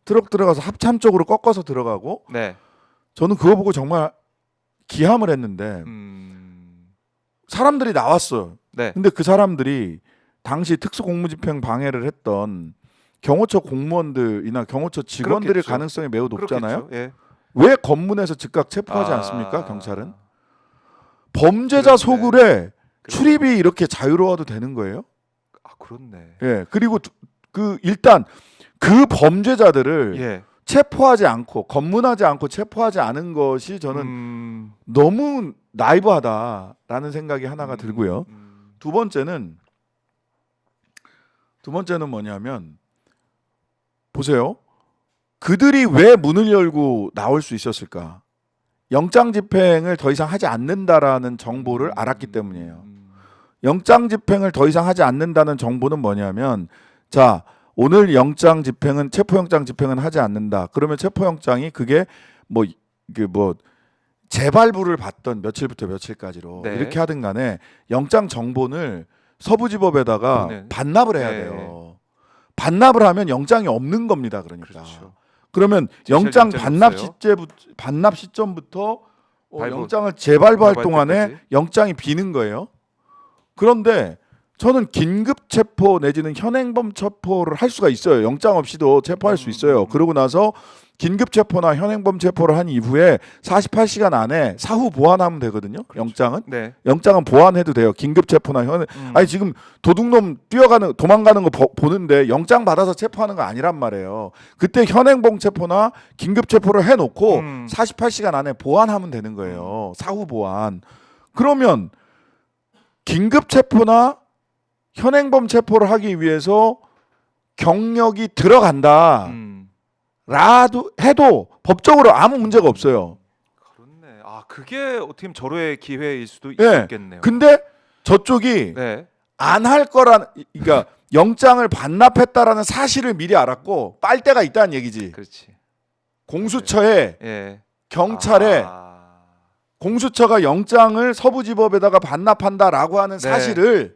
트럭 들어가서 합참 쪽으로 꺾어서 들어가고 저는 그거 보고 정말 기함을 했는데 사람들이 나왔어요. 네. 근데 그 사람들이 당시 특수공무집행 방해를 했던 경호처 공무원들이나 경호처 직원들일 그렇겠죠. 가능성이 매우 높잖아요. 그렇겠죠. 예. 왜 검문해서 즉각 체포하지 않습니까? 경찰은 그렇네. 범죄자 소굴에 그렇- 출입이 이렇게 자유로워도 되는 거예요? 아 그렇네. 예. 그리고 그 일단 그 범죄자들을 예. 체포하지 않고 검문하지 않고 체포하지 않은 것이 저는 너무 나이브하다라는 생각이 하나가 들고요. 두 번째는 뭐냐면 보세요. 그들이 왜 문을 열고 나올 수 있었을까? 영장 집행을 더 이상 하지 않는다라는 정보를 알았기 때문이에요. 영장 집행을 더 이상 하지 않는다는 정보는 뭐냐면 자, 오늘 영장 집행은 체포영장 집행은 하지 않는다. 그러면 체포영장이 그게 뭐 재발부를 받던 며칠부터 며칠까지로 네. 이렇게 하든 간에 영장 정본을 서부지법에다가 네. 반납을 해야 네. 돼요. 반납을 하면 영장이 없는 겁니다. 그러니까. 그렇죠. 그러면 제시할 영장 영장이 반납 시점부터 발부. 영장을 재발부할 발부할 동안에 때까지. 영장이 비는 거예요. 그런데 저는 긴급 체포 내지는 현행범 체포를 할 수가 있어요. 영장 없이도 체포할 수 있어요. 그러고 나서 긴급 체포나 현행범 체포를 한 이후에 48시간 안에 사후 보완하면 되거든요. 영장은. 네. 영장은 보완해도 돼요. 긴급 체포나 아니 지금 도둑놈 도망가는 거 보는데 영장 받아서 체포하는 거 아니란 말이에요. 그때 현행범 체포나 긴급 체포를 해놓고 48시간 안에 보완하면 되는 거예요. 사후 보완. 그러면 긴급 체포나 현행범 체포를 하기 위해서 경력이 들어간다. 라도 해도 법적으로 아무 문제가 없어요. 그렇네. 아 그게 어떻게 보면 절호의 기회일 수도 예. 있겠네요. 근데 저쪽이 네. 안 할 거란 그러니까 영장을 반납했다라는 사실을 미리 알았고 빨대가 있다는 얘기지. 그렇지. 공수처에 예. 경찰에 공수처가 영장을 서부지법에다가 반납한다라고 하는 네.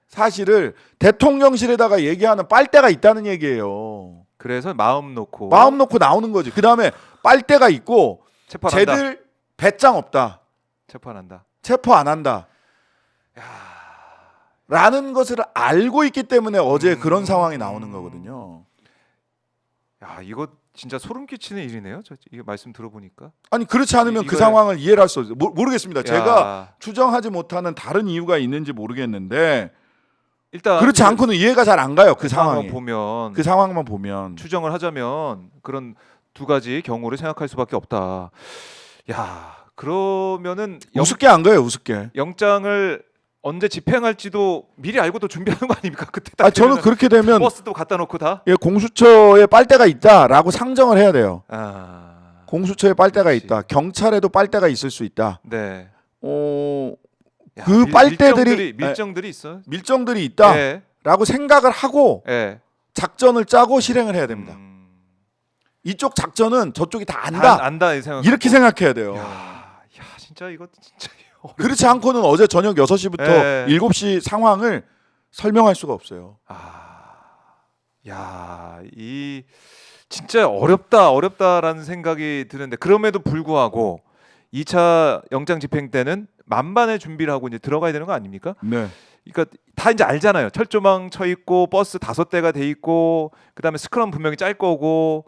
사실을 대통령실에다가 얘기하는 빨대가 있다는 얘기예요. 그래서 마음 놓고 나오는 거지. 그다음에 빨대가 있고 체포한다. 쟤들 배짱 없다. 체포 안 한다. 체포 안 한다. 라는 것을 알고 있기 때문에 어제 그런 상황이 나오는 거거든요. 야 이거 진짜 소름 끼치는 일이네요. 이게 말씀 들어보니까. 아니 그렇지 않으면 그 이거에- 상황을 이해를 할 수 없어요. 모르겠습니다. 야, 제가 추정하지 못하는 다른 이유가 있는지 모르겠는데 일단 그렇지 않고는 이해가 잘 안 가요. 그 상황을 상황이. 보면 그 상황만 보면. 추정을 하자면 그런 두 가지 경우를 생각할 수밖에 없다. 야 그러면은 우습게 안 가요. 우습게. 영장을 언제 집행할지도 미리 알고 또 준비하는 거 아닙니까? 그때 딱 아 저는 되면은 그렇게 되면 버스도 갖다 놓고 다. 예, 공수처에 빨대가 있다라고 상정을 해야 돼요. 아 공수처에 빨대가 그렇지. 있다. 경찰에도 빨대가 있을 수 있다. 네. 야, 그 빨대들이 밀정들이 있어. 밀정들이 있다라고 예. 생각을 하고 예. 작전을 짜고 실행을 해야 됩니다. 이쪽 작전은 저쪽이 다 안다. 안다 이 생각. 이렇게 생각해야 돼요. 야 진짜 이거 진짜 어렵다. 그렇지 않고는 어제 저녁 6시부터 예. 7시 상황을 설명할 수가 없어요. 이 진짜 어렵다라는 생각이 드는데 그럼에도 불구하고 2차 영장 집행 때는 만반의 준비를 하고 이제 들어가야 되는 거 아닙니까? 네. 그러니까 다 이제 알잖아요. 철조망 쳐 있고 버스 5대가 돼 있고 그다음에 스크럼 분명히 짤 거고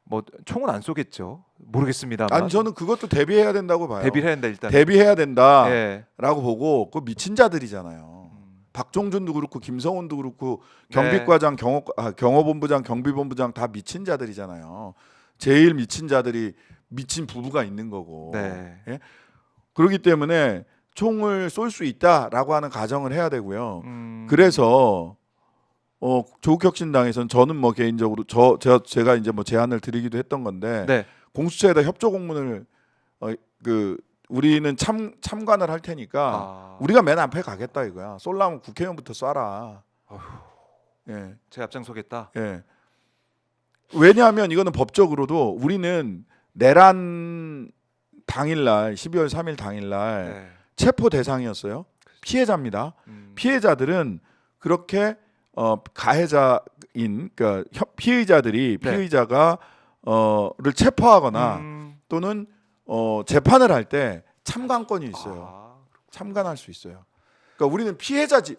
뭐 총은 안 쏘겠죠. 모르겠습니다만. 아니 저는 그것도 대비해야 된다고 봐요. 대비를 해야 된다 일단. 대비해야 된다라고 예. 보고 그 미친 자들이잖아요. 박종준도 그렇고 김성훈도 그렇고 네. 경비과장, 경호본부장, 경비본부장 다 미친 자들이잖아요. 제일 미친 자들이 미친 부부가 있는 거고. 네. 예? 그렇기 때문에 총을 쏠 수 있다라고 하는 가정을 해야 되고요. 그래서 조국혁신당에서는 저는 뭐 개인적으로 제가 이제 뭐 제안을 드리기도 했던 건데 네. 공수처에다 협조 공문을 우리는 참관을 할 테니까 우리가 맨 앞에 가겠다 이거야. 쏠라면 국회의원부터 쏴라. 예. 제 앞장서겠다. 예. 왜냐하면 이거는 법적으로도 우리는 내란 당일날 12월 3일 당일날 네. 체포 대상이었어요. 피해자입니다. 피해자들은 그렇게 가해자인 그러니까 피의자들이 네. 피의자가 를 체포하거나 또는 재판을 할 때 참관권이 있어요. 아, 참관할 수 있어요. 그러니까 우리는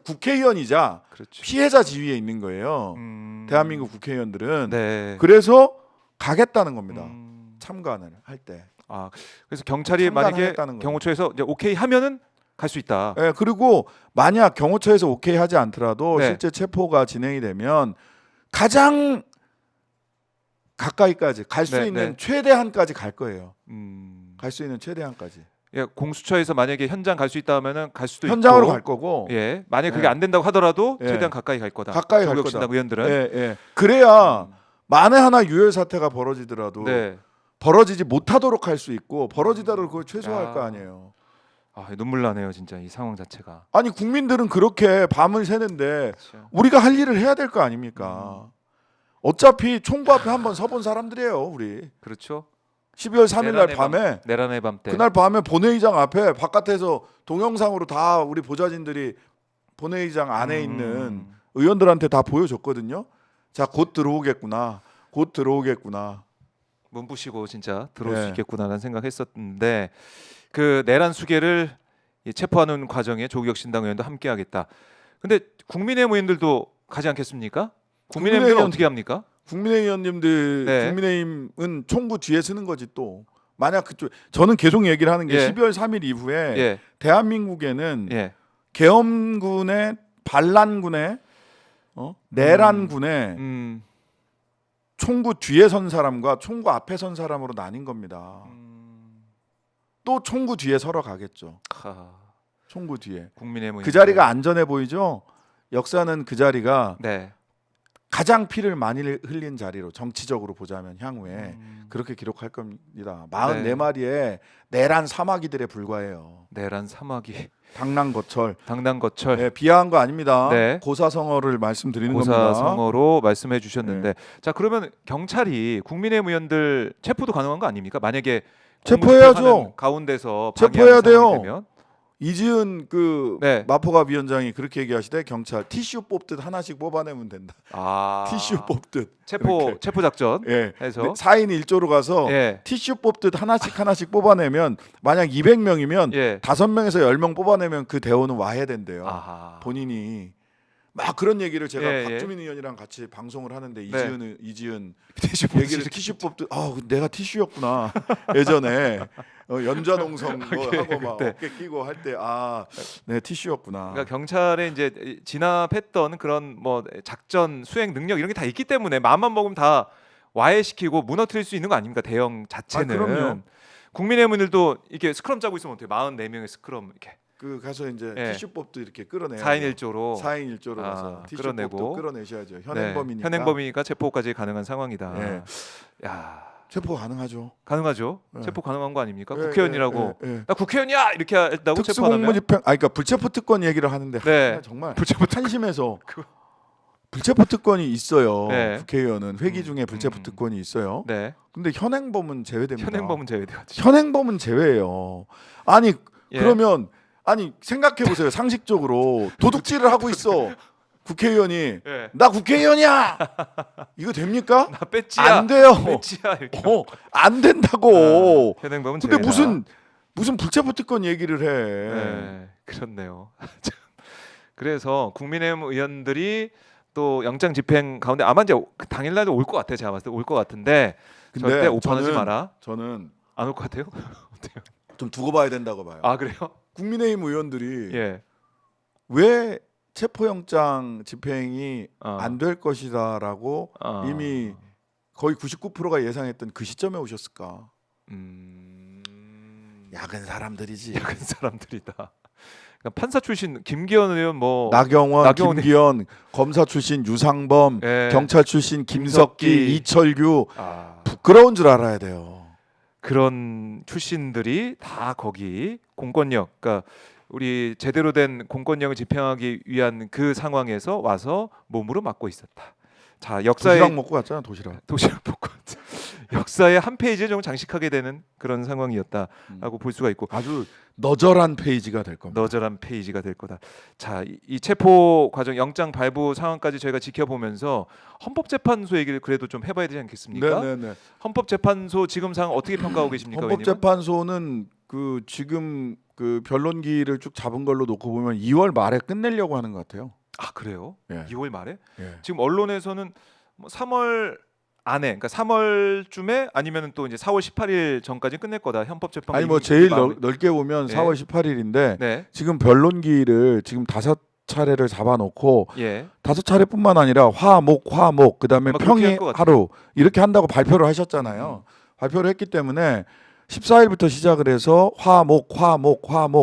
국회의원이자 그렇죠. 피해자 지위에 있는 거예요. 대한민국 국회의원들은. 네. 그래서 가겠다는 겁니다. 참관을 할 때. 아, 그래서 경찰이 만약에 참관하겠다는 거예요. 경호처에서 이제 오케이 하면은 갈 수 있다. 예, 그리고 만약 경호처에서 오케이 하지 않더라도 네. 실제 체포가 진행이 되면 가장 가까이까지 갈 수 네, 있는 네. 최대한까지 갈 거예요. 갈 수 있는 최대한까지. 예, 공수처에서 만약에 현장 갈 수 있다 하면은 갈 수도 현장으로 있고. 갈 거고. 예, 만약 그게 예. 안 된다고 하더라도 예. 최대한 가까이 갈 거다. 가까이 갈 조국신당 거다. 의원들은. 예, 예. 그래야 만에 하나 유혈 사태가 벌어지더라도 네. 벌어지지 못하도록 할 수 있고 벌어지더라도 그걸 최소화할 야. 거 아니에요. 아, 눈물 나네요, 진짜 이 상황 자체가. 아니 국민들은 그렇게 밤을 새는데 그렇죠. 우리가 할 일을 해야 될 거 아닙니까? 어차피 총구 앞에 한번 서본 사람들이에요, 우리. 그렇죠. 12월 3일 날 내란의 밤에 내란의 밤 때. 그날 밤에 본회의장 앞에 바깥에서 동영상으로 다 우리 보좌진들이 본회의장 안에 있는 의원들한테 다 보여줬거든요. 자, 곧 들어오겠구나. 곧 들어오겠구나. 문부시고 진짜 들어올 네. 수 있겠구나라는 생각했었는데 그 내란 수계를 이 체포하는 과정에 조국혁신당 의원도 함께하겠다. 근데 국민의힘 의원들도 가지 않겠습니까? 국민의힘은 국민의힘- 어떻게 합니까? 국민의힘 의원님들 네. 국민의힘은 총구 뒤에 서는 거지 또. 만약 그쪽 저는 계속 얘기를 하는 게 예. 12월 3일 이후에 예, 대한민국에는 예. 계엄군의 반란군의 내란군의 음, 총구 뒤에 선 사람과 총구 앞에 선 사람으로 나뉜 겁니다. 또 총구 뒤에 서러 가겠죠. 하, 총구 뒤에. 국민의힘 그 자리가 안전해 보이죠? 역사는 그 자리가 네. 가장 피를 많이 흘린 자리로 정치적으로 보자면 향후에 그렇게 기록할 겁니다. 44마리의 내란 사마귀들에 불과해요. 내란 사마귀, 당랑거철. 당당거철, 네, 비하한 거 아닙니다. 네. 고사성어를 말씀드리는 겁니다. 고사성어로 말씀해 주셨는데 자 그러면 경찰이 국민의힘 의원들 체포도 가능한 거 아닙니까? 만약에 체포해야죠. 공무집행하는 가운데서 체포해야 방해하는 상황이 돼요. 되면? 이지은 그 네. 마포갑 위원장이 그렇게 얘기하시대. 경찰 티슈 뽑듯 하나씩 뽑아내면 된다. 아, 티슈 뽑듯. 체포 작전 예. 해서 4인 1조로 가서 예. 티슈 뽑듯 하나씩 뽑아내면 만약 200명이면 예. 5명에서 10명 뽑아내면 그 대우는 와야 된대요. 아하. 본인이 막 그런 얘기를 제가 예, 예. 박주민 의원이랑 같이 방송을 하는데 네. 이지은 티슈 얘기를 티슈 뽑듯 내가 티슈였구나. 예전에 연좌농성 뭐 예, 하고 막 그때. 어깨 끼고 할 때 내 티슈였구나. 그러니까 경찰에 이제 진압했던 그런 뭐 작전 수행 능력 이런 게 다 있기 때문에 마음만 먹으면 다 와해시키고 무너뜨릴 수 있는 거 아닙니까? 대형 자체는. 그럼요. 국민의힘들도 이렇게 스크럼 짜고 있으면 어때요? 44명의 스크럼 이렇게 그 가서 이제 예. 티슈 뽑도 이렇게 끌어내야 4인 1조로 4인 1조로 가서 티슈 끌어내고. 뽑도 끌어내셔야죠. 현행범이니까. 현행범이니까 체포까지 가능한 상황이다. 예. 야, 체포 가능하죠. 가능하죠? 예. 체포 가능한 거 아닙니까? 예, 국회의원이라고 예, 예. 나 국회의원이야 이렇게 한다고 체포하면 특수공무집행 그러니까 불체포 특권 얘기를 하는데 네. 정말 불체포 한심해서 불체포 특권이 있어요. 네. 국회의원은 회기 중에 불체포 특권이 있어요. 네. 근데 현행범은 제외됩니다. 현행범은 제외돼가지고. 현행범은 제외예요. 아니 예. 그러면 아니 생각해 보세요. 상식적으로 도둑질을 하고 있어. 국회의원이 예. 나 국회의원이야. 이거 됩니까? 나 배지야. 안 돼요. 배지야 이렇게. 안 된다고. 현행범은 근데 제외다. 무슨 불체포 특권 얘기를 해. 네, 그렇네요. 그래서 국민의힘 의원들이 또 영장 집행 가운데 아마 이제 당일날도 올 것 같아요. 제가 봤을 때 올 것 같은데 근데 절대 오판하지 마라. 저는 안 올 것 같아요? 어때요? 좀 두고 봐야 된다고 봐요. 아 그래요? 국민의힘 의원들이 예. 왜 체포영장 집행이 어. 안 될 것이다라고 어. 이미 거의 99%가 예상했던 그 시점에 오셨을까? 야근 사람들이지. 야근 사람들이다. 그러니까 판사 출신 김기현 의원 뭐 나경원, 나경원 김기현, 검사 출신 유상범, 예. 경찰 출신 김석기, 김석기. 이철규 아, 부끄러운 줄 알아야 돼요. 그런 출신들이 다 거기 공권력, 그러니까 우리 제대로 된 공권력을 집행하기 위한 그 상황에서 와서 몸으로 맡고 있었다. 자 역사의 도시락 먹고 갔잖아, 도시락. 도시락 먹고 역사의 한 페이지를 좀 장식하게 되는 그런 상황이었다라고 볼 수가 있고 아주 너절한 페이지가 될 겁니다. 너절한 페이지가 될 거다. 자, 이 체포 과정 영장 발부 상황까지 저희가 지켜보면서 헌법재판소 얘기를 그래도 좀 해봐야 되지 않겠습니까? 네네네. 헌법재판소 지금 상황 어떻게 평가하고 계십니까, 의원님? 헌법재판소는 그 지금 그 변론기를 쭉 잡은 걸로 놓고 보면 2월 말에 끝내려고 하는 것 같아요. 아 그래요? 예. 2월 말에? 예. 지금 언론에서는 뭐 3월 안에, 그러니까 3월쯤에 아니면은 또 이제 4월 18일 전까지 끝낼 거다. 헌법재판소 아니 뭐 이미 제일 마음에- 넓게 보면 예. 4월 18일인데 네, 지금 변론기를 지금 5차례를 잡아놓고 예, 5차례뿐만 아니라 화목 그다음에 아마 그렇게 평일 할것 같아요. 하루 이렇게 한다고 발표를 하셨잖아요. 발표를 했기 때문에 14일부터 시작을 해서 화목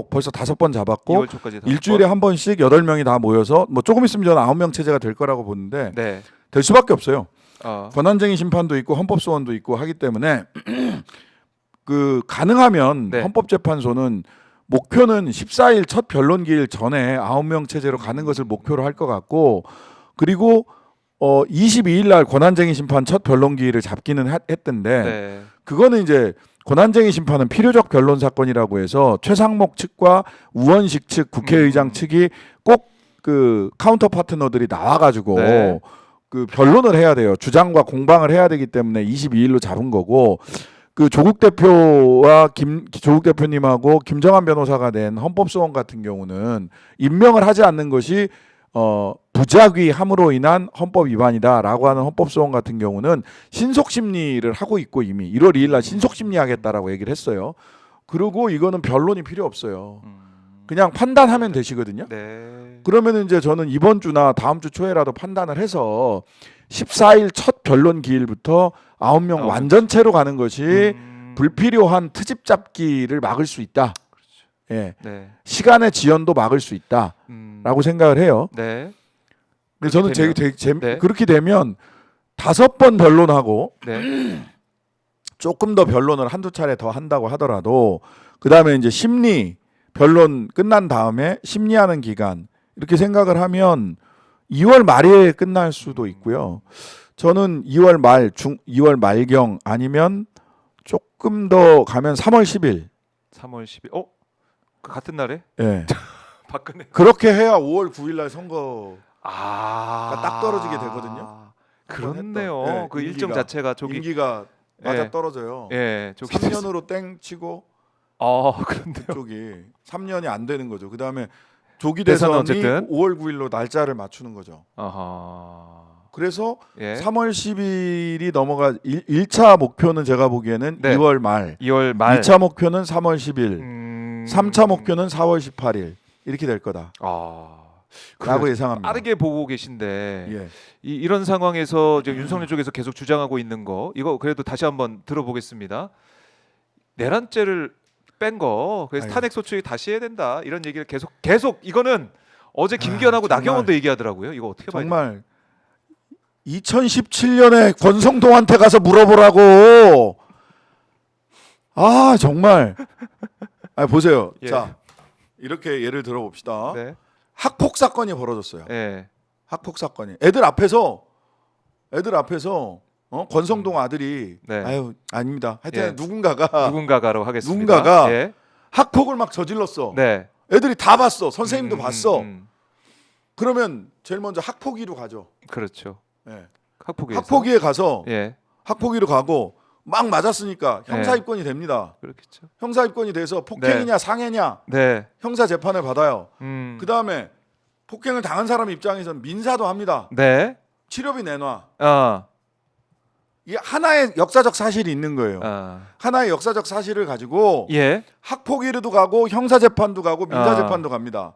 벌써 5번 잡았고 2월 초까지 다섯 일주일에 번. 한 번씩 8명이 다 모여서 뭐 조금 있으면 저는 9명 체제가 될 거라고 보는데 네, 될 수밖에 없어요. 어, 권한쟁의 심판도 있고 헌법소원도 있고 하기 때문에 그 가능하면 네. 헌법재판소는 목표는 14일 첫 변론기일 전에 9명 체제로 가는 것을 목표로 할 것 같고 그리고 22일 날 권한쟁의 심판 첫 변론기일을 잡기는 했던데 네, 그거는 이제 권한쟁의 심판은 필요적 변론 사건이라고 해서 최상목 측과 우원식 측 국회의장 측이 꼭 그 카운터 파트너들이 나와가지고 네. 그 변론을 해야 돼요. 주장과 공방을 해야 되기 때문에 22일로 잡은 거고 그 조국 대표와 조국 대표님하고 김정한 변호사가 낸 헌법소원 같은 경우는 임명을 하지 않는 것이 부작위함으로 인한 헌법 위반이다라고 하는 헌법소원 같은 경우는 신속 심리를 하고 있고 이미 1월 2일 날 신속 심리하겠다라고 얘기를 했어요. 그리고 이거는 변론이 필요 없어요. 그냥 판단하면 되시거든요. 네. 그러면 이제 저는 이번 주나 다음 주 초에라도 판단을 해서 14일 첫 변론 기일부터 9명 아홉 완전체로 가는 것이 음, 불필요한 트집 잡기를 막을 수 있다. 예. 네, 시간의 지연도 막을 수 있다라고 생각을 해요. 네, 근데 저는 되면. 네. 그렇게 되면 5번 변론하고 네, 조금 더 변론을 한두 차례 더 한다고 하더라도 그다음에 이제 심리 변론 끝난 다음에 심리하는 기간 이렇게 생각을 하면 2월 말에 끝날 수도 있고요. 저는 2월 말경 아니면 조금 더 가면 3월 10일. 3월 10일. 그 같은 날에 예. 박근혜. 그렇게 해야 5월 9일 날 선거 아, 딱 떨어지게 되거든요. 그렇네요. 했던, 예, 그 일정 임기가. 자체가 저기 임기가 맞아 예. 떨어져요. 예, 저기 3년으로 땡 치고 그런데요. 쪽이 3년이 안 되는 거죠. 그다음에 조기 대선은 대선이 어쨌든. 5월 9일로 날짜를 맞추는 거죠. 아하. 그래서 예. 3월 10일이 넘어가 1차 목표는 제가 보기에는 네. 2월 말, 2월 말. 2차 목표는 3월 10일, 3차 목표는 4월 18일 이렇게 될 거다라고 그래요. 예상합니다. 빠르게 보고 계신데 예. 이런 상황에서 지금 윤석열 쪽에서 계속 주장하고 있는 거 이거 그래도 다시 한번 들어보겠습니다. 내란죄를 뺀 거 그래서 아유. 탄핵 소추 다시 해야 된다 이런 얘기를 계속 이거는 어제 김기현하고 정말. 나경원도 얘기하더라고요. 이거 어떻게 봐야 돼요? 정말 2017년에 권성동한테 가서 물어보라고. 아 정말. 아 보세요. 예. 자 이렇게 예를 들어봅시다. 네. 학폭 사건이 벌어졌어요. 예. 학폭 사건이 애들 앞에서 권성동 아들이 네. 아유 아닙니다. 하여튼 예. 누군가가 누군가가로 하겠습니다. 누군가가 예. 학폭을 막 저질렀어. 네. 애들이 다 봤어. 선생님도 봤어. 음. 그러면 제일 먼저 학폭위로 가죠. 그렇죠. 예. 학폭위에서. 학폭위에 가서 예. 학폭위로 가고 막 맞았으니까 형사 입건이 됩니다. 그렇겠죠. 형사 입건이 돼서 폭행이냐 상해냐 네. 형사 재판을 받아요. 그 다 다음에 폭행을 당한 사람 입장에서는 민사도 합니다. 네. 치료비 내놔. 아. 이게 하나의 역사적 사실이 있는 거예요. 아. 하나의 역사적 사실을 가지고 예. 학폭위로도 가고 형사 재판도 가고 민사 아. 재판도 갑니다.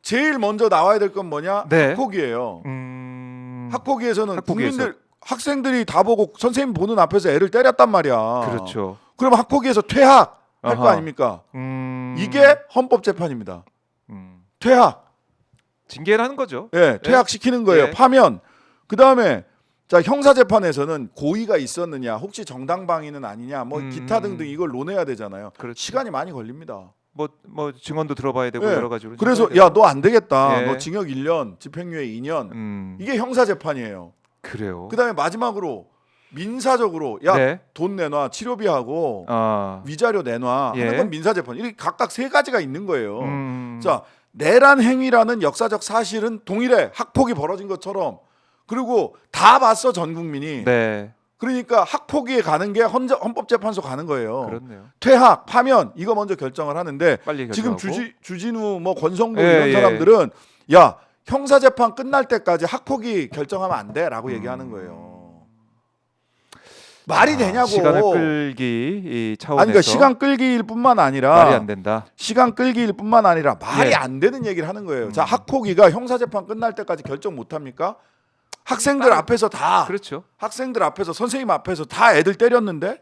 제일 먼저 나와야 될 건 뭐냐? 네. 학폭위예요. 음. 학폭위에서는 학폭위에서. 국민들 학생들이 다 보고 선생님 보는 앞에서 애를 때렸단 말이야. 그렇죠. 그럼 학폭위에서 퇴학 할 거 아하. 아닙니까? 음. 이게 헌법 재판입니다. 음. 퇴학. 징계를 하는 거죠. 예, 퇴학시키는 거예요. 예. 파면. 그다음에 자, 형사 재판에서는 고의가 있었느냐, 혹시 정당 방위는 아니냐, 뭐 기타 등등 이걸 논해야 되잖아요. 그렇죠. 시간이 많이 걸립니다. 뭐 증언도 들어봐야 되고 예. 여러 가지로. 그래서 해야 야, 너 안 되겠다. 예. 너 징역 1년, 집행유예 2년. 되고. 이게 형사 재판이에요. 그래요. 그다음에 마지막으로 민사적으로 야 네. 돈 내놔 치료비하고 위자료 내놔 예. 하는 건 민사재판 이렇게 각각 세 가지가 있는 거예요. 음. 자 내란 행위라는 역사적 사실은 동일해. 학폭이 벌어진 것처럼. 그리고 다 봤어 전 국민이. 네. 그러니까 학폭위에 가는 게 헌법재판소 가는 거예요. 그렇네요. 퇴학, 파면 이거 먼저 결정을 하는데 빨리 지금 결정하고. 주진우 뭐 권성동 예, 이런 예. 사람들은 야 형사재판 끝날 때까지 학폭위 결정하면 안 돼라고 얘기하는 거예요. 말이 되냐고. 시간을 끌기 이 차원에서 아니 그러니까 시간 끌기일 뿐만 아니라 말이 안 된다. 시간 끌기일 뿐만 아니라 말이 예. 안 되는 얘기를 하는 거예요. 자 학폭위가 형사재판 끝날 때까지 결정 못 합니까? 학생들 앞에서 다 그렇죠. 학생들 앞에서 선생님 앞에서 다 애들 때렸는데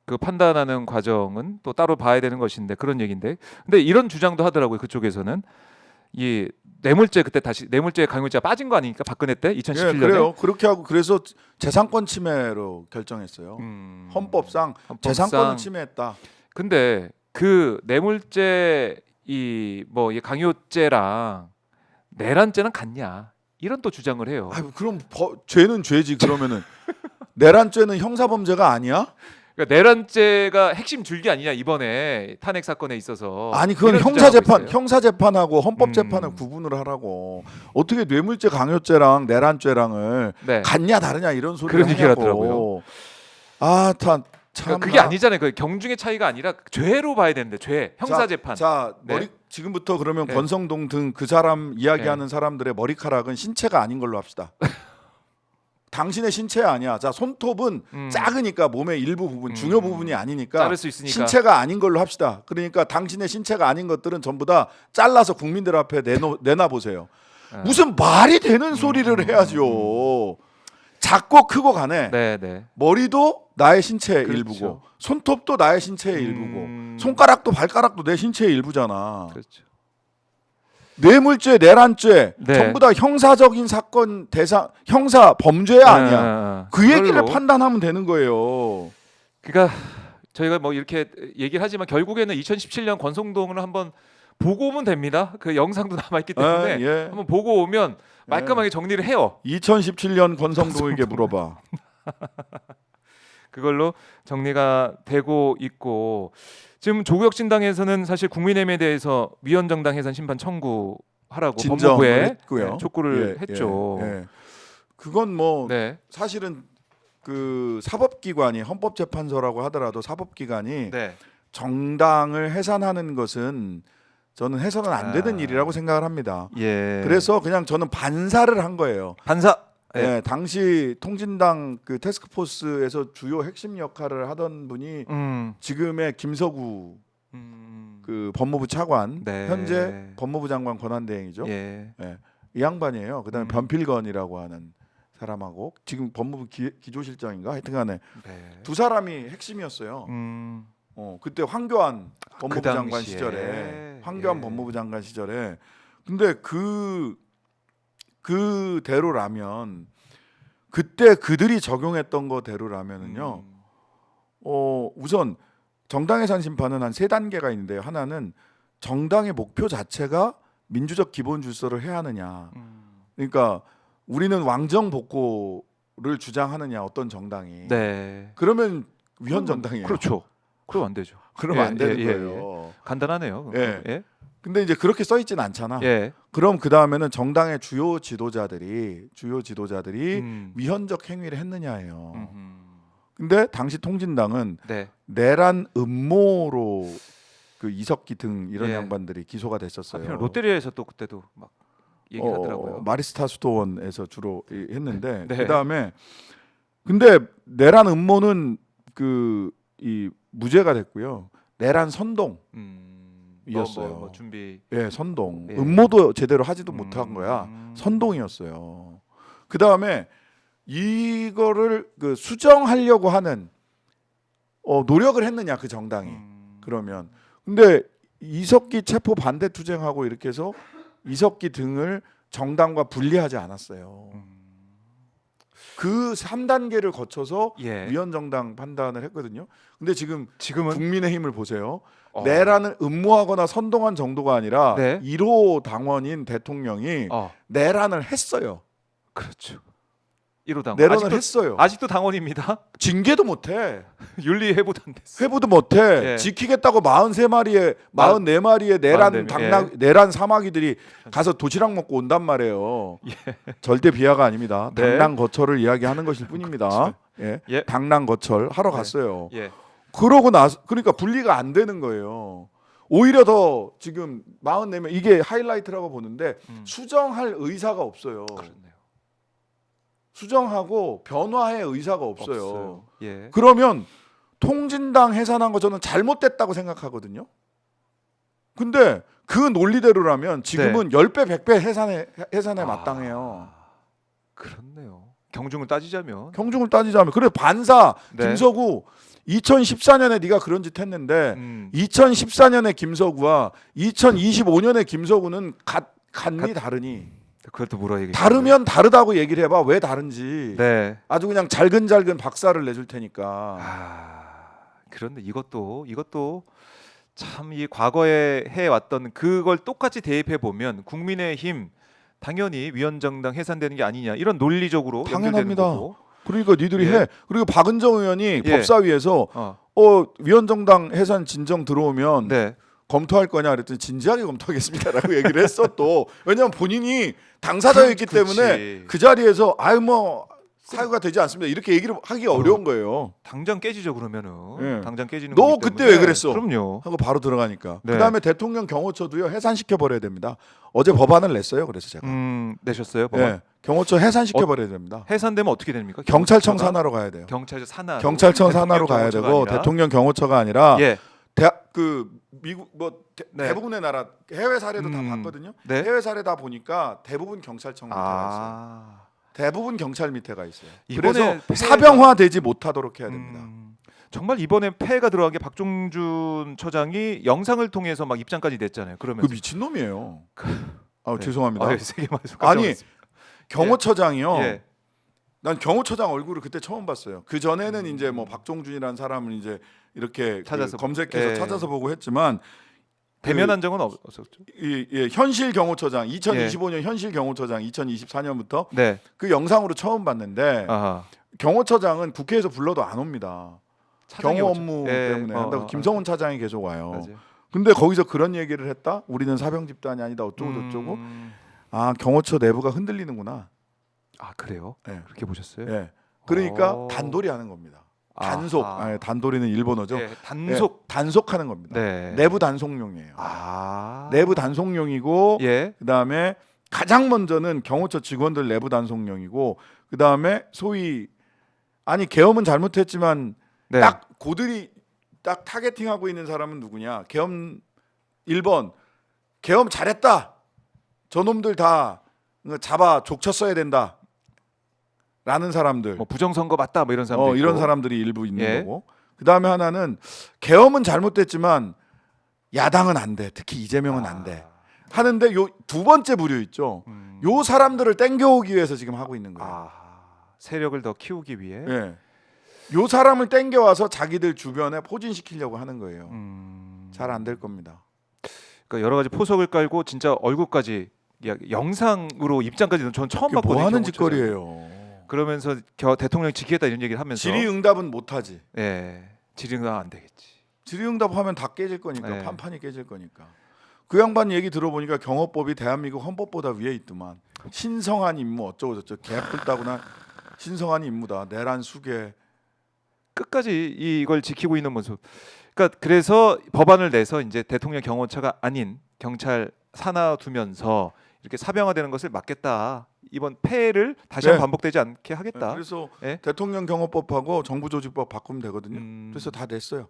그 판단하는 과정은 또 따로 봐야 되는 것인데 그런 얘기인데. 근데 이런 주장도 하더라고요. 그쪽에서는 이 뇌물죄 그때 다시 뇌물죄 강요죄가 빠진 거 아닙니까? 박근혜 때 2017년에. 예, 그래요. 그렇게 하고 그래서 재산권 침해로 결정했어요. 헌법상 재산권을 침해했다. 근데 그 뇌물죄 이 뭐 강요죄랑 내란죄는 같냐? 이런 또 주장을 해요. 아유, 그럼 죄는 죄지 그러면은 내란죄는 형사범죄가 아니야? 그러니까 내란죄가 핵심 줄기 아니냐 이번에 탄핵 사건에 있어서. 아니 그건 이런 주장하고 있어요. 형사재판하고 헌법재판을 구분을 하라고. 어떻게 뇌물죄 강요죄랑 내란죄랑을 네. 같냐 다르냐 이런 소리를 그런 얘기를 하냐고. 하더라고요. 참 그러니까 그게 아니잖아요. 그 경중의 차이가 아니라 죄로 봐야 되는데 죄 형사재판. 자 네. 지금부터 그러면 네. 권성동 등 그 사람 이야기하는 사람들의 머리카락은 신체가 아닌 걸로 합시다. 당신의 신체 아니야. 자 손톱은 작으니까 몸의 일부 부분, 중요 부분이 아니니까 자를 수 있으니까. 신체가 아닌 걸로 합시다. 그러니까 당신의 신체가 아닌 것들은 전부 다 잘라서 국민들 앞에 내놔 보세요. 무슨 말이 되는 소리를 해야죠. 작고 크고 간에 네. 머리도 나의 신체의 그렇죠. 일부고 손톱도 나의 신체의 일부고 손가락도 발가락도 내 신체의 일부잖아. 그렇죠. 뇌물죄, 내란죄 네. 전부 다 형사적인 사건 대상 형사 범죄야 아니야. 그 얘기를 그걸로. 판단하면 되는 거예요. 그러니까 저희가 뭐 이렇게 얘기를 하지만 결국에는 2017년 권성동을 한번 보고 오면 됩니다. 그 영상도 남아 있기 때문에 예. 한번 보고 오면 말끔하게 정리를 해요. 2017년 권성동에게 물어봐. 그걸로 정리가 되고 있고 지금 조국혁신당에서는 사실 국민의힘에 대해서 위헌정당 해산 심판 청구하라고 진정을 법무부에 했고요. 촉구를 예, 했죠. 예. 그건 뭐 네. 사실은 그 사법기관이 헌법재판소라고 하더라도 사법기관이 네. 정당을 해산하는 것은 저는 해서는 안 되는 일이라고 생각을 합니다. 예. 그래서 그냥 저는 반사를 한 거예요. 반사. 예. 네, 당시 통진당 그 태스크포스에서 주요 핵심 역할을 하던 분이 지금의 김서구 그 법무부 차관, 네. 현재 법무부 장관 권한대행이죠. 예. 네, 이 양반이에요. 그다음에 변필건이라고 하는 사람하고 지금 법무부 기조실장인가 하여튼간에 네. 두 사람이 핵심이었어요. 그때 황교안 법무부 장관 당시에. 시절에 황교안 예. 법무부 장관 시절에 근데 그대로라면 그때 그들이 적용했던 거대로라면은요. 우선 정당해산 심판은 한 세 단계가 있는데요. 하나는 정당의 목표 자체가 민주적 기본 질서를 해야 하느냐. 그러니까 우리는 왕정 복고를 주장하느냐 어떤 정당이. 네. 그러면 위헌 정당이에요. 그렇죠. 그럼 안 되죠. 그러면 안 되는 예. 거예요. 간단하네요. 예. 예. 근데 이제 그렇게 써 있진 않잖아. 예. 그럼 그 다음에는 정당의 주요 지도자들이 위헌적 행위를 했느냐예요. 근데 당시 통진당은 네. 내란 음모로 그 이석기 등 이런 예. 양반들이 기소가 됐었어요. 하필 롯데리아에서 또 그때도 막 얘기하더라고요. 마리스타 수도원에서 주로 했는데 네. 그다음에 근데 내란 음모는 이 무죄가 됐고요. 내란 선동. 이었어요. 뭐 준비. 예, 선동. 예. 음모도 제대로 하지도 못한 거야. 선동이었어요. 그 다음에 이거를 수정하려고 하는 노력을 했느냐 그 정당이. 그러면 근데 이석기 체포 반대 투쟁하고 이렇게 해서 이석기 등을 정당과 분리하지 않았어요. 그 3단계를 거쳐서 예. 위헌 정당 판단을 했거든요. 근데 지금은 국민의힘을 보세요. 내란을 음모하거나 선동한 정도가 아니라 네. 1호 당원인 대통령이 내란을 했어요. 그렇죠. 1호 당원. 내란을 했어요. 아직도 당원입니다. 징계도 못해. 윤리 회부도 안 됐어. 회부도 못해. 예. 지키겠다고 44마리의 내란 44 내란 사마귀들이 가서 도시락 먹고 온단 말이에요. 절대 비하가 아닙니다. 네. 당랑 거철을 이야기하는 것일 뿐입니다. 예. 예. 당랑 거철 하러 네. 갔어요. 예. 그러고 나서 그러니까 분리가 안 되는 거예요. 오히려 더 지금 44명 이게 하이라이트라고 보는데 수정할 의사가 없어요. 그렇네요. 수정하고 변화의 의사가 없어요. 예. 그러면 통진당 해산한 거 저는 잘못됐다고 생각하거든요. 근데 그 논리대로라면 지금은 10배, 100배 해산에 마땅해요. 그렇네요. 경중을 따지자면. 경중을 따지자면 그래 반사 네. 김서구 2014년에 네가 그런 짓 했는데 2014년에 김서구와 2025년에 김서구는 같니 다르니? 그것도 물어 얘기. 다르면 다르다고 얘기를 해봐. 왜 다른지. 네. 아주 그냥 잘근잘근 박살을 내줄 테니까. 그런데 이것도 참 이 과거에 해왔던 그걸 똑같이 대입해 보면 국민의힘 당연히 위원정당 해산되는 게 아니냐 이런 논리적으로 연결되는 당연합니다. 거고. 그러니까 니들이 예. 해. 그리고 박은정 의원이 예. 법사위에서 위원정당 해산 진정 들어오면 네. 검토할 거냐 그랬더니 진지하게 검토하겠습니다라고 얘기를 했어 또. 왜냐하면 본인이 당사자였기 때문에 그 자리에서 사유가 되지 않습니다. 이렇게 얘기를 하기 어려운 거예요. 당장 깨지죠 그러면은. 예. 당장 깨지는 너 거기 그때 때문에. 왜 그랬어? 그럼요. 하고 바로 들어가니까. 네. 그다음에 대통령 경호처도요 해산시켜 버려야 됩니다. 어제 법안을 냈어요. 그래서 제가. 내셨어요 법안. 예. 경호처 해산시켜 버려야 됩니다. 해산되면 어떻게 됩니까? 경찰청 산하로 가야 돼요. 경찰청 산하. 경찰청 산하로 가야 되고 대통령 경호처가 아니라 예. 미국 네. 대부분의 나라 해외 사례도 다 봤거든요. 네. 해외 사례 다 보니까 대부분 경찰청 밑에가 있어요. 대부분 경찰 밑에가 있어요. 이번에 그래서 사병화되지 못하도록 해야 됩니다. 정말 이번에 폐해가 들어간 게 박종준 처장이 영상을 통해서 막 입장까지 냈잖아요. 그러면서 그 미친 놈이에요. 네. 죄송합니다. 세게 말해서 아니 경호처장이요. 예. 난 경호처장 얼굴을 그때 처음 봤어요. 그 전에는 이제 뭐 박종준이라는 사람을 이제 이렇게 찾아서 검색해서 찾아서 보고 했지만 대면한 적은 없었죠. 현실 경호처장 2025년 현실 경호처장 2024년부터 네. 그 영상으로 처음 봤는데 아하. 경호처장은 국회에서 불러도 안 옵니다. 경호 업무 때문에 한다고 김성훈 차장이 계속 와요. 맞아요. 근데 거기서 그런 얘기를 했다. 우리는 사병 집단이 아니다. 어쩌고 저쩌고. 경호처 내부가 흔들리는구나. 그래요? 네. 그렇게 보셨어요? 네. 그러니까 단돌이 하는 겁니다. 단속. 단돌이는 일본어죠. 네, 단속. 단속하는 겁니다. 네. 내부 단속용이에요. 내부 단속용이고 예. 그다음에 가장 먼저는 경호처 직원들 내부 단속용이고 그다음에 소위 계엄은 잘못했지만 네. 딱 고들이 딱 타겟팅하고 있는 사람은 누구냐? 계엄 1번 계엄 잘했다. 저놈들 다 잡아 족쳤어야 된다. 라는 사람들. 뭐 부정선거 맞다 뭐 이런 사람들 이런 있고. 사람들이 일부 있는 예. 거고. 그다음에 하나는 계엄은 잘못됐지만 야당은 안 돼. 특히 이재명은 안 돼. 하는데 요 두 번째 부류 있죠. 요 사람들을 땡겨오기 위해서 지금 하고 있는 거예요. 세력을 더 키우기 위해. 예. 요 사람을 땡겨와서 자기들 주변에 포진시키려고 하는 거예요. 잘 안 될 겁니다. 그러니까 여러 가지 포석을 깔고 진짜 얼굴까지 영상으로 입장까지는 전 처음 봤거든요. 뭐 하는 경호처장. 짓거리예요. 그러면서 대통령 지키겠다 이런 얘기를 하면서 질의응답은 못하지. 예. 질의응답 안 되겠지. 질의응답하면 다 깨질 거니까 네. 판판이 깨질 거니까. 그 양반 얘기 들어보니까 경호법이 대한민국 헌법보다 위에 있더만. 신성한 임무 어쩌고 저쩌고 개뿔다구나. 신성한 임무다. 내란 수계. 끝까지 이걸 지키고 있는 모습. 그러니까 그래서 법안을 내서 이제 대통령 경호처가 아닌 경찰 산하 두면서 이렇게 사병화되는 것을 막겠다. 이번 폐해를 다시 한번 반복되지 않게 하겠다. 그래서 예? 대통령 경호법하고 정부조직법 바꾸면 되거든요. 그래서 다 냈어요.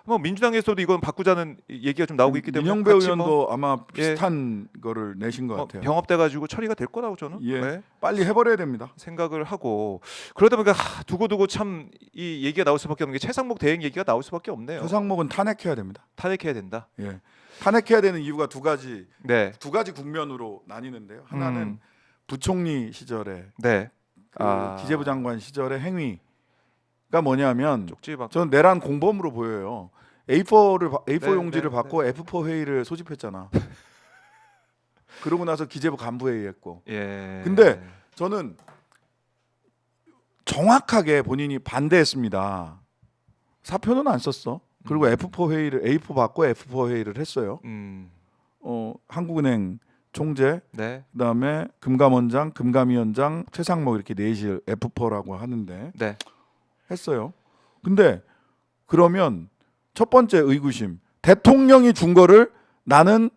뭐 민주당에서도 이건 바꾸자는 얘기가 좀 나오고 있기 때문에 민영배 같이 의원도 아마 비슷한 거를 내신 것 같아요. 병합돼 가지고 처리가 될 거라고 저는 빨리 해버려야 됩니다. 생각을 하고 그러다 보니까 두고두고 참 이 얘기가 나올 수밖에 없는 게 최상목 대행 얘기가 나올 수밖에 없네요. 최상목은 탄핵해야 됩니다. 탄핵해야 된다. 예, 탄핵해야 되는 이유가 두 가지 국면으로 나뉘는데요. 하나는 부총리 시절에 기재부 장관 시절의 행위가 뭐냐면 저는 내란 공범으로 보여요. A4 용지를 받고 F4 회의를 소집했잖아. 그러고 나서 기재부 간부 회의했고. 예. 근데 저는 정확하게 본인이 반대했습니다. 사표는 안 썼어. 그리고 F4 회의를 A4 받고 F4 회의를 했어요. 한국은행 총재, 네. 그다음에 금감원장, 금감위원장, 최상목 이렇게 넷이 F4라고 하는데 네. 했어요. 근데 그러면 첫 번째 의구심, 대통령이 준 거를 나는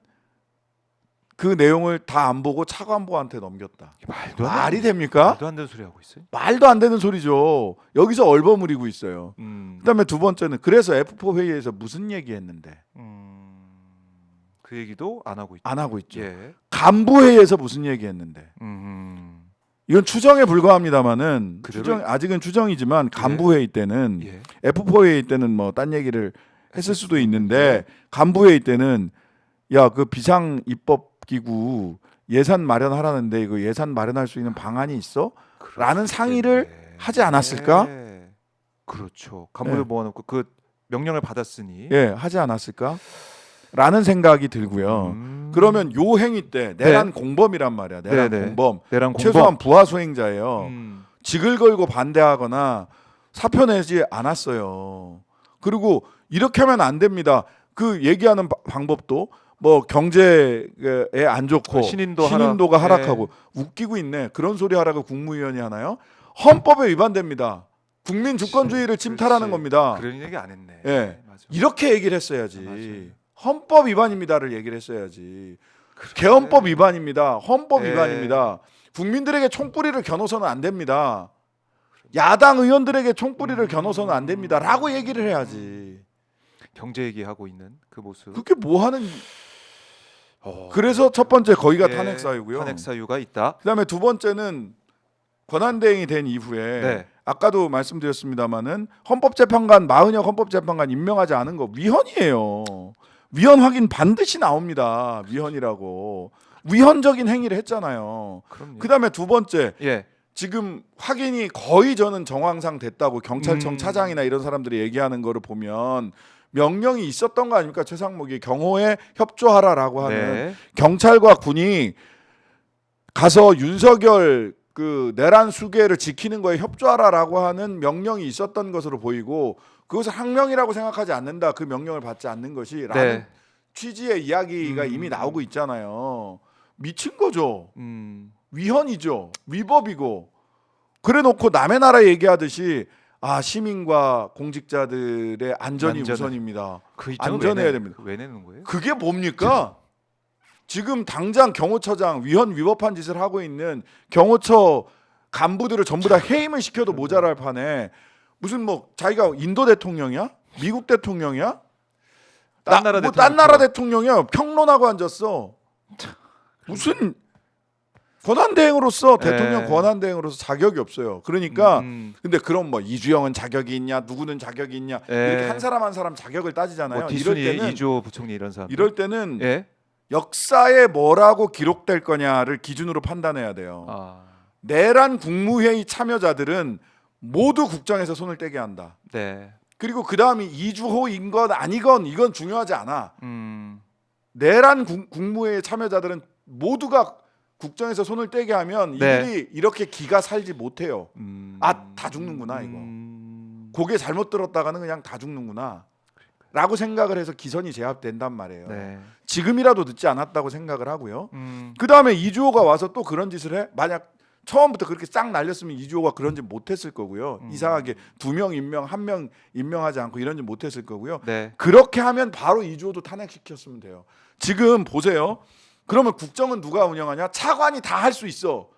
그 내용을 다 안 보고 차관보한테 넘겼다. 말이 됩니까? 말도 안 되는 소리 하고 있어요. 말도 안 되는 소리죠. 여기서 얼버무리고 있어요. 그다음에 두 번째는 그래서 F4 회의에서 무슨 얘기했는데 그 얘기도 안 하고 있죠. 안 하고 있죠. 예. 간부 회의에서 무슨 얘기했는데 이건 추정에 불과합니다만은 그대로- 아직은 추정이지만 간부 회의 때는 예. F4 회의 때는 뭐 딴 얘기를 했을 수도 있는데 간부 회의 때는 야 그 비상 입법 기구 예산 마련하라는데 이거 예산 마련할 수 있는 방안이 있어? 라는 상의를 하지 않았을까? 네. 그렇죠. 간부를 네. 모아놓고 그 명령을 받았으니. 예, 하지 않았을까? 라는 생각이 들고요. 그러면 요 행위 때 내란 공범이란 말이야. 내란 네, 네. 공범. 내란 공범. 최소한 부하 수행자예요. 음. 직을 걸고 반대하거나 사표 내지 않았어요. 그리고 이렇게 하면 안 됩니다. 그 얘기하는 방법도 뭐 경제에 안 좋고 하라. 신인도가 하락하고 웃기고 있네. 그런 소리 하라고 국무위원이 하나요? 헌법에 위반됩니다. 국민 주권주의를 침탈하는 겁니다. 그런 얘기 안 했네. 예. 맞아. 이렇게 얘기를 했어야지. 맞아요. 헌법 위반입니다를 얘기를 했어야지. 그래. 개헌법 위반입니다. 헌법 예. 위반입니다. 국민들에게 총뿌리를 겨눠서는 안 됩니다. 야당 의원들에게 총뿌리를 겨눠서는 안 됩니다라고 얘기를 해야지. 경제 얘기하고 있는 그 모습. 그게 뭐 하는 그래서 첫 번째 거기가 예, 탄핵 사유고요. 탄핵 사유가 있다. 그다음에 두 번째는 권한대행이 된 이후에 네. 아까도 말씀드렸습니다마는 헌법재판관 마은혁 헌법재판관 임명하지 않은 거 위헌이에요. 위헌 확인 반드시 나옵니다. 위헌이라고 위헌적인 행위를 했잖아요. 그럼요. 그다음에 두 번째 예. 지금 확인이 거의 저는 정황상 됐다고 경찰청 음. 차장이나 이런 사람들이 얘기하는 거를 보면 명령이 있었던 거 아닙니까? 최상목이 경호에 협조하라라고 하는 네. 경찰과 군이 가서 윤석열 그 내란 수계를 지키는 거에 협조하라라고 하는 명령이 있었던 것으로 보이고 그것을 항명이라고 생각하지 않는다. 그 명령을 받지 않는 것이 라는 네. 취지의 이야기가 이미 나오고 있잖아요. 미친 거죠. 위헌이죠. 위법이고. 그래 놓고 남의 나라 얘기하듯이 시민과 공직자들의 안전이 우선입니다. 그 입장을 안전해야 됩니다. 왜 내는 거예요? 그게 뭡니까? 지금 당장 경호처장 위헌 위법한 짓을 하고 있는 경호처 간부들을 전부 다 해임을 시켜도 모자랄 판에 무슨 뭐 자기가 인도 대통령이야? 미국 대통령이야? 딴 나라 뭐 딴 나라 대통령이야? 평론하고 앉았어. 무슨 권한대행으로서 대통령 권한대행으로서 자격이 없어요. 그러니까 근데 그럼 뭐 이주영은 자격이 있냐, 누구는 자격이 있냐 이렇게 한 사람 한 사람 자격을 따지잖아요. 뭐 이럴 디순이 때는 이주호 부총리 이런 사람. 이럴 때는 예. 역사에 뭐라고 기록될 거냐를 기준으로 판단해야 돼요. 내란 국무회의 참여자들은 모두 국정에서 손을 떼게 한다. 네. 그리고 그 다음이 이주호인 건 아니건 이건 중요하지 않아. 음. 내란 국무회의 참여자들은 모두가 국정에서 손을 떼게 하면 네. 이들이 이렇게 기가 살지 못해요. 다 죽는구나 이거. 고개 잘못 들었다가는 그냥 다 죽는구나. 라고 생각을 해서 기선이 제압된단 말이에요. 네. 지금이라도 늦지 않았다고 생각을 하고요. 음. 그 다음에 이주호가 와서 또 그런 짓을 해? 만약 처음부터 그렇게 싹 날렸으면 이주호가 그런 짓 못했을 거고요. 이상하게 2명 임명, 1명 임명하지 않고 이런 짓 못했을 거고요. 네. 그렇게 하면 바로 이주호도 탄핵시켰으면 돼요. 지금 보세요. 그러면 국정은 누가 운영하냐? 차관이 다 할 수 있어.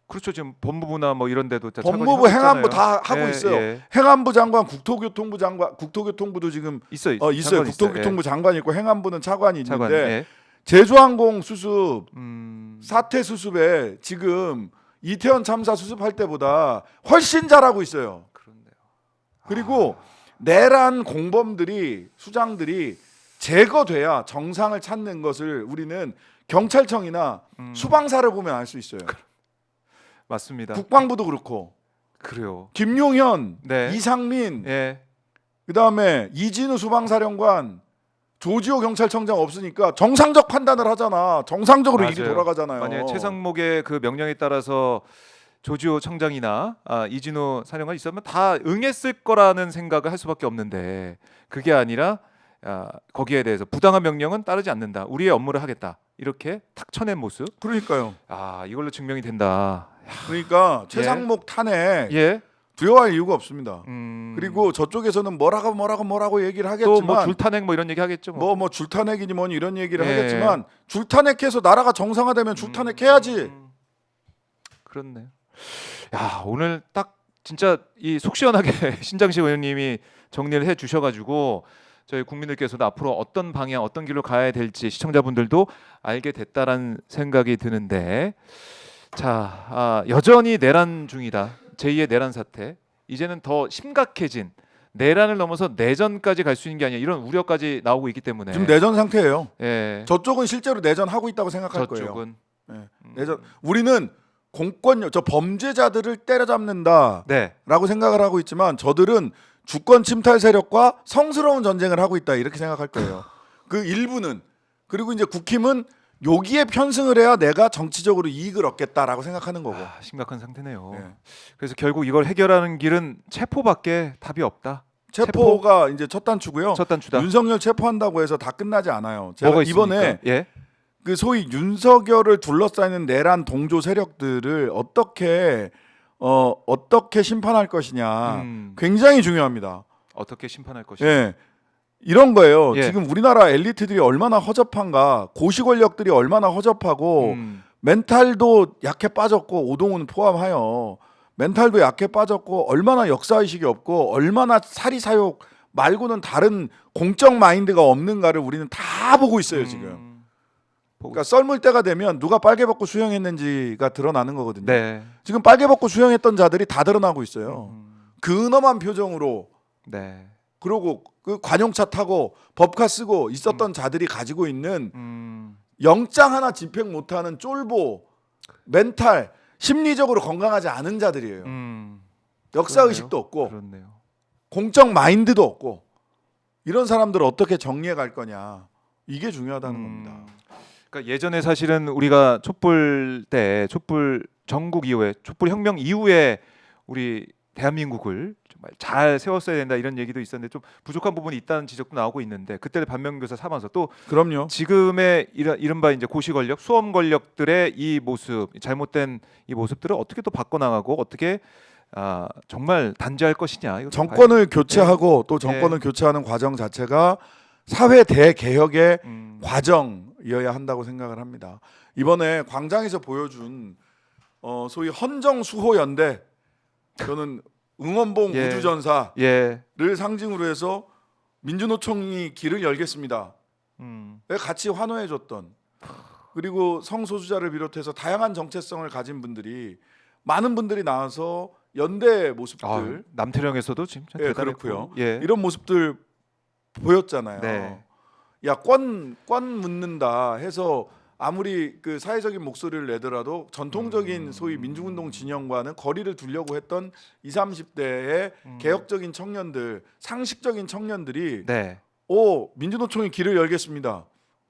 그렇죠. 지금 법무부나 뭐 이런 데도 다 법무부, 차관이 행안부 있잖아요. 다 하고 예, 있어요. 예. 행안부 장관, 국토교통부 장관, 국토교통부도 지금 있어요. 있어요. 장관 국토교통부 있어요. 장관이 있고 행안부는 차관이 예. 있는데 차관. 예. 제주항공 수습 사태 사태 수습에 지금 이태원 참사 수습할 때보다 훨씬 잘하고 있어요. 그렇네요. 그리고 내란 공범들이 수장들이 제거돼야 정상을 찾는 것을 우리는 경찰청이나 수방사를 보면 알 수 있어요. 맞습니다. 국방부도 그렇고 그래요. 김용현, 네. 이상민, 예. 그다음에 이진우 수방사령관, 조지호 경찰청장 없으니까 정상적 판단을 하잖아. 정상적으로 일이 맞아요. 돌아가잖아요. 만약에 최상목의 그 명령에 따라서 조지호 청장이나 이진우 사령관 있었으면 다 응했을 거라는 생각을 할 수밖에 없는데 그게 아니라 거기에 대해서 부당한 명령은 따르지 않는다. 우리의 업무를 하겠다. 이렇게 탁 쳐낸 모습. 그러니까요. 이걸로 증명이 된다. 그러니까 최상목 탄핵 예. 두려워할 이유가 없습니다. 그리고 저쪽에서는 뭐라고 얘기를 하겠지만 또 뭐 줄탄핵 뭐 이런 얘기 하겠죠. 뭐 줄탄핵이니 뭐니 이런 얘기를 예. 하겠지만 줄탄핵해서 나라가 정상화되면 줄탄핵해야지. 그렇네요. 야, 오늘 딱 진짜 이 속 시원하게 신장식 의원님이 정리를 해 주셔가지고 저희 국민들께서도 앞으로 어떤 방향, 어떤 길로 가야 될지 시청자분들도 알게 됐다라는 생각이 드는데, 자, 여전히 내란 중이다. 제2의 내란 사태. 이제는 더 심각해진 내란을 넘어서 내전까지 갈 수 있는 게 아니야. 이런 우려까지 나오고 있기 때문에. 지금 내전 상태예요. 예. 저쪽은 실제로 내전하고 있다고 생각할 거예요. 저쪽은. 네. 내전. 우리는 공권력, 저 범죄자들을 때려잡는다라고 네. 생각을 하고 있지만 저들은 주권 침탈 세력과 성스러운 전쟁을 하고 있다 이렇게 생각할 거예요. 그 일부는. 그리고 이제 국힘은 여기에 편승을 해야 내가 정치적으로 이익을 얻겠다라고 생각하는 거고. 심각한 상태네요. 네. 그래서 결국 이걸 해결하는 길은 체포밖에 답이 없다. 체포가 이제 첫 단추고요. 첫 단추다. 윤석열 체포한다고 해서 다 끝나지 않아요. 제가 뭐가 이번에 있습니까? 예. 그 소위 윤석열을 둘러싸이는 내란 동조 세력들을 어떻게 심판할 것이냐 굉장히 중요합니다. 어떻게 심판할 것이냐. 예. 이런 거예요. 예. 지금 우리나라 엘리트들이 얼마나 허접한가, 고시 권력들이 얼마나 허접하고 멘탈도 약해 빠졌고 오동훈 포함하여 멘탈도 약해 빠졌고 얼마나 역사의식이 없고 얼마나 사리사욕 말고는 다른 공적 마인드가 없는가를 우리는 다 보고 있어요 지금. 그러니까 썰물 때가 되면 누가 빨개 벗고 수영했는지가 드러나는 거거든요. 네. 지금 빨개 벗고 수영했던 자들이 다 드러나고 있어요. 근엄한 표정으로. 네. 그리고 그 관용차 타고 법카 쓰고 있었던 자들이 가지고 있는 영장 하나 집행 못하는 쫄보 멘탈 심리적으로 건강하지 않은 자들이에요. 역사의식도 없고 그렇네요. 공적 마인드도 없고 이런 사람들을 어떻게 정리해 갈 거냐 이게 중요하다는 겁니다. 그러니까 예전에 사실은 우리가 촛불 때 촛불 전국 이후에 촛불 혁명 이후에 우리 대한민국을 정말 잘 세웠어야 된다 이런 얘기도 있었는데 좀 부족한 부분이 있다는 지적도 나오고 있는데 그때는 반면교사 삼아서 또 그럼요. 지금의 이른바 이제 고시 권력, 수험 권력들의 이 모습, 잘못된 이 모습들을 어떻게 또 바꿔나가고 어떻게 정말 단죄할 것이냐. 정권을 교체하고 또 정권을 교체하는 과정 자체가 사회 대개혁의 과정이어야 한다고 생각을 합니다. 이번에 광장에서 보여준 소위 헌정수호 연대 저는 응원봉 우주전사를 상징으로 해서 민주노총이 길을 열겠습니다. 같이 환호해줬던 그리고 성소수자를 비롯해서 다양한 정체성을 가진 분들이 많은 분들이 나와서 연대 모습들 남태령에서도 진짜 그렇고요. 이런 모습들 보였잖아요. 네. 야, 권 묻는다 해서 아무리 그 사회적인 목소리를 내더라도 전통적인 소위 민주운동 진영과는 거리를 두려고 했던 20, 30대의 개혁적인 청년들, 상식적인 청년들이 민주노총이 길을 열겠습니다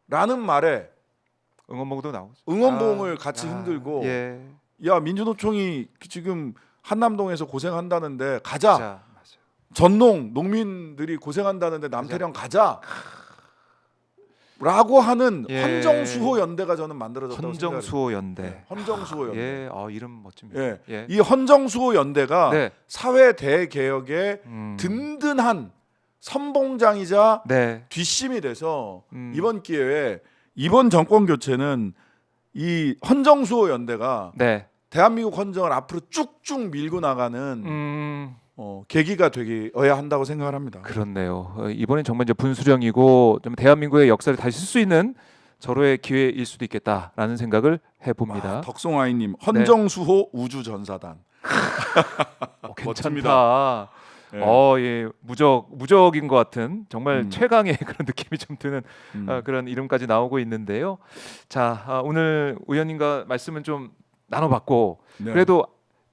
라는 말에 응원봉도 나오죠. 응원봉을 같이 흔들고 야, 민주노총이 지금 한남동에서 고생한다는데 가자. 전농 농민들이 고생한다는데 남태령 가자. 라고 하는 헌정수호 연대가 저는 만들어졌다고 헌정수호 연대. 생각해요. 헌정수호 연대. 이름 멋집니다. 이 헌정수호 연대가 사회 대개혁의 든든한 선봉장이자 뒷심이 돼서 이번 기회에 이번 정권 교체는 이 헌정수호 연대가 대한민국 헌정을 앞으로 쭉쭉 밀고 나가는 계기가 되어야 한다고 생각을 합니다. 그렇네요. 이번엔 정말 이제 분수령이고 좀 대한민국의 역사를 다시 쓸 수 있는 절호의 기회일 수도 있겠다라는 생각을 해봅니다. 덕송아이님 헌정수호 우주전사단. 괜찮다. 무적인 것 같은 정말 최강의 그런 느낌이 좀 드는 그런 이름까지 나오고 있는데요. 자, 오늘 의원님과 말씀은 좀 나눠봤고 그래도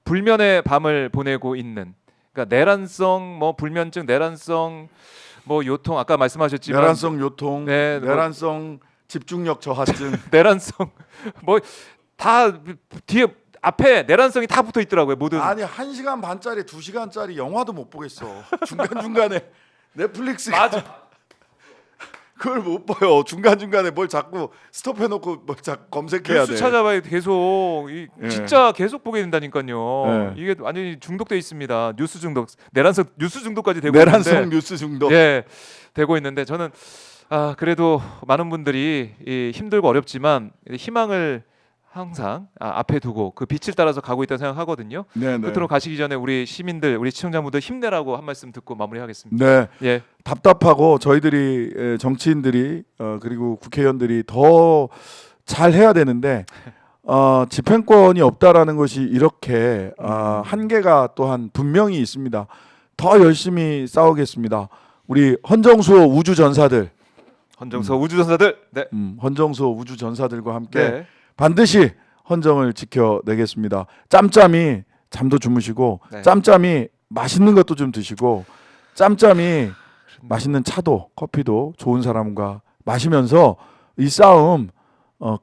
불면의 밤을 보내고 있는. 그러니까 내란성 불면증, 내란성 요통 아까 말씀하셨지만 내란성 요통, 내란성 집중력 저하증, 내란성 다 뒤에 앞에 내란성이 다 붙어 있더라고요. 모든. 아니 1시간 반짜리 2시간짜리 영화도 못 보겠어. 중간중간에 넷플릭스 맞아. 그걸 못 봐요. 중간중간에 뭘 자꾸 스톱해놓고 뭘 자꾸 검색해야 뉴스 돼. 찾아봐야 계속 예. 진짜 계속 보게 된다니까요. 예. 이게 완전히 중독돼 있습니다. 뉴스 중독, 내란성 뉴스 중독까지 되고 내란성 있는데, 뉴스 중독. 예, 되고 있는데 저는 그래도 많은 분들이 힘들고 어렵지만 희망을 항상 앞에 두고 그 빛을 따라서 가고 있다고 생각하거든요. 네네. 끝으로 가시기 전에 우리 시민들, 우리 시청자분들 힘내라고 한 말씀 듣고 마무리하겠습니다. 네. 예, 답답하고 저희들이 정치인들이 그리고 국회의원들이 더 잘해야 되는데 집행권이 없다라는 것이 이렇게 한계가 또한 분명히 있습니다. 더 열심히 싸우겠습니다. 우리 헌정수호 우주전사들, 헌정서 우주전사들, 네, 헌정수호 우주전사들과 함께 네, 반드시 헌정을 지켜내겠습니다. 짬짬이 잠도 주무시고 네. 짬짬이 맛있는 것도 좀 드시고 짬짬이 맛있는 차도 커피도 좋은 사람과 마시면서 이 싸움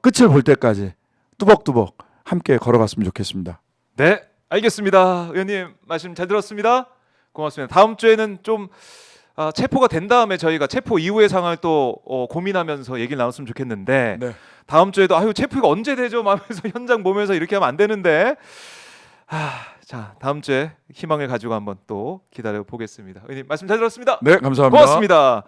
끝을 볼 때까지 뚜벅뚜벅 함께 걸어갔으면 좋겠습니다. 네, 알겠습니다. 의원님 말씀 잘 들었습니다. 고맙습니다. 다음 주에는 좀 체포가 된 다음에 저희가 체포 이후의 상황을 또 고민하면서 얘기를 나눴으면 좋겠는데 네. 다음 주에도 체포가 언제 되죠? 하면서 현장 보면서 이렇게 하면 안 되는데 자 다음 주에 희망을 가지고 한번 또 기다려 보겠습니다. 의원님 말씀 잘 들었습니다. 네, 감사합니다. 고맙습니다.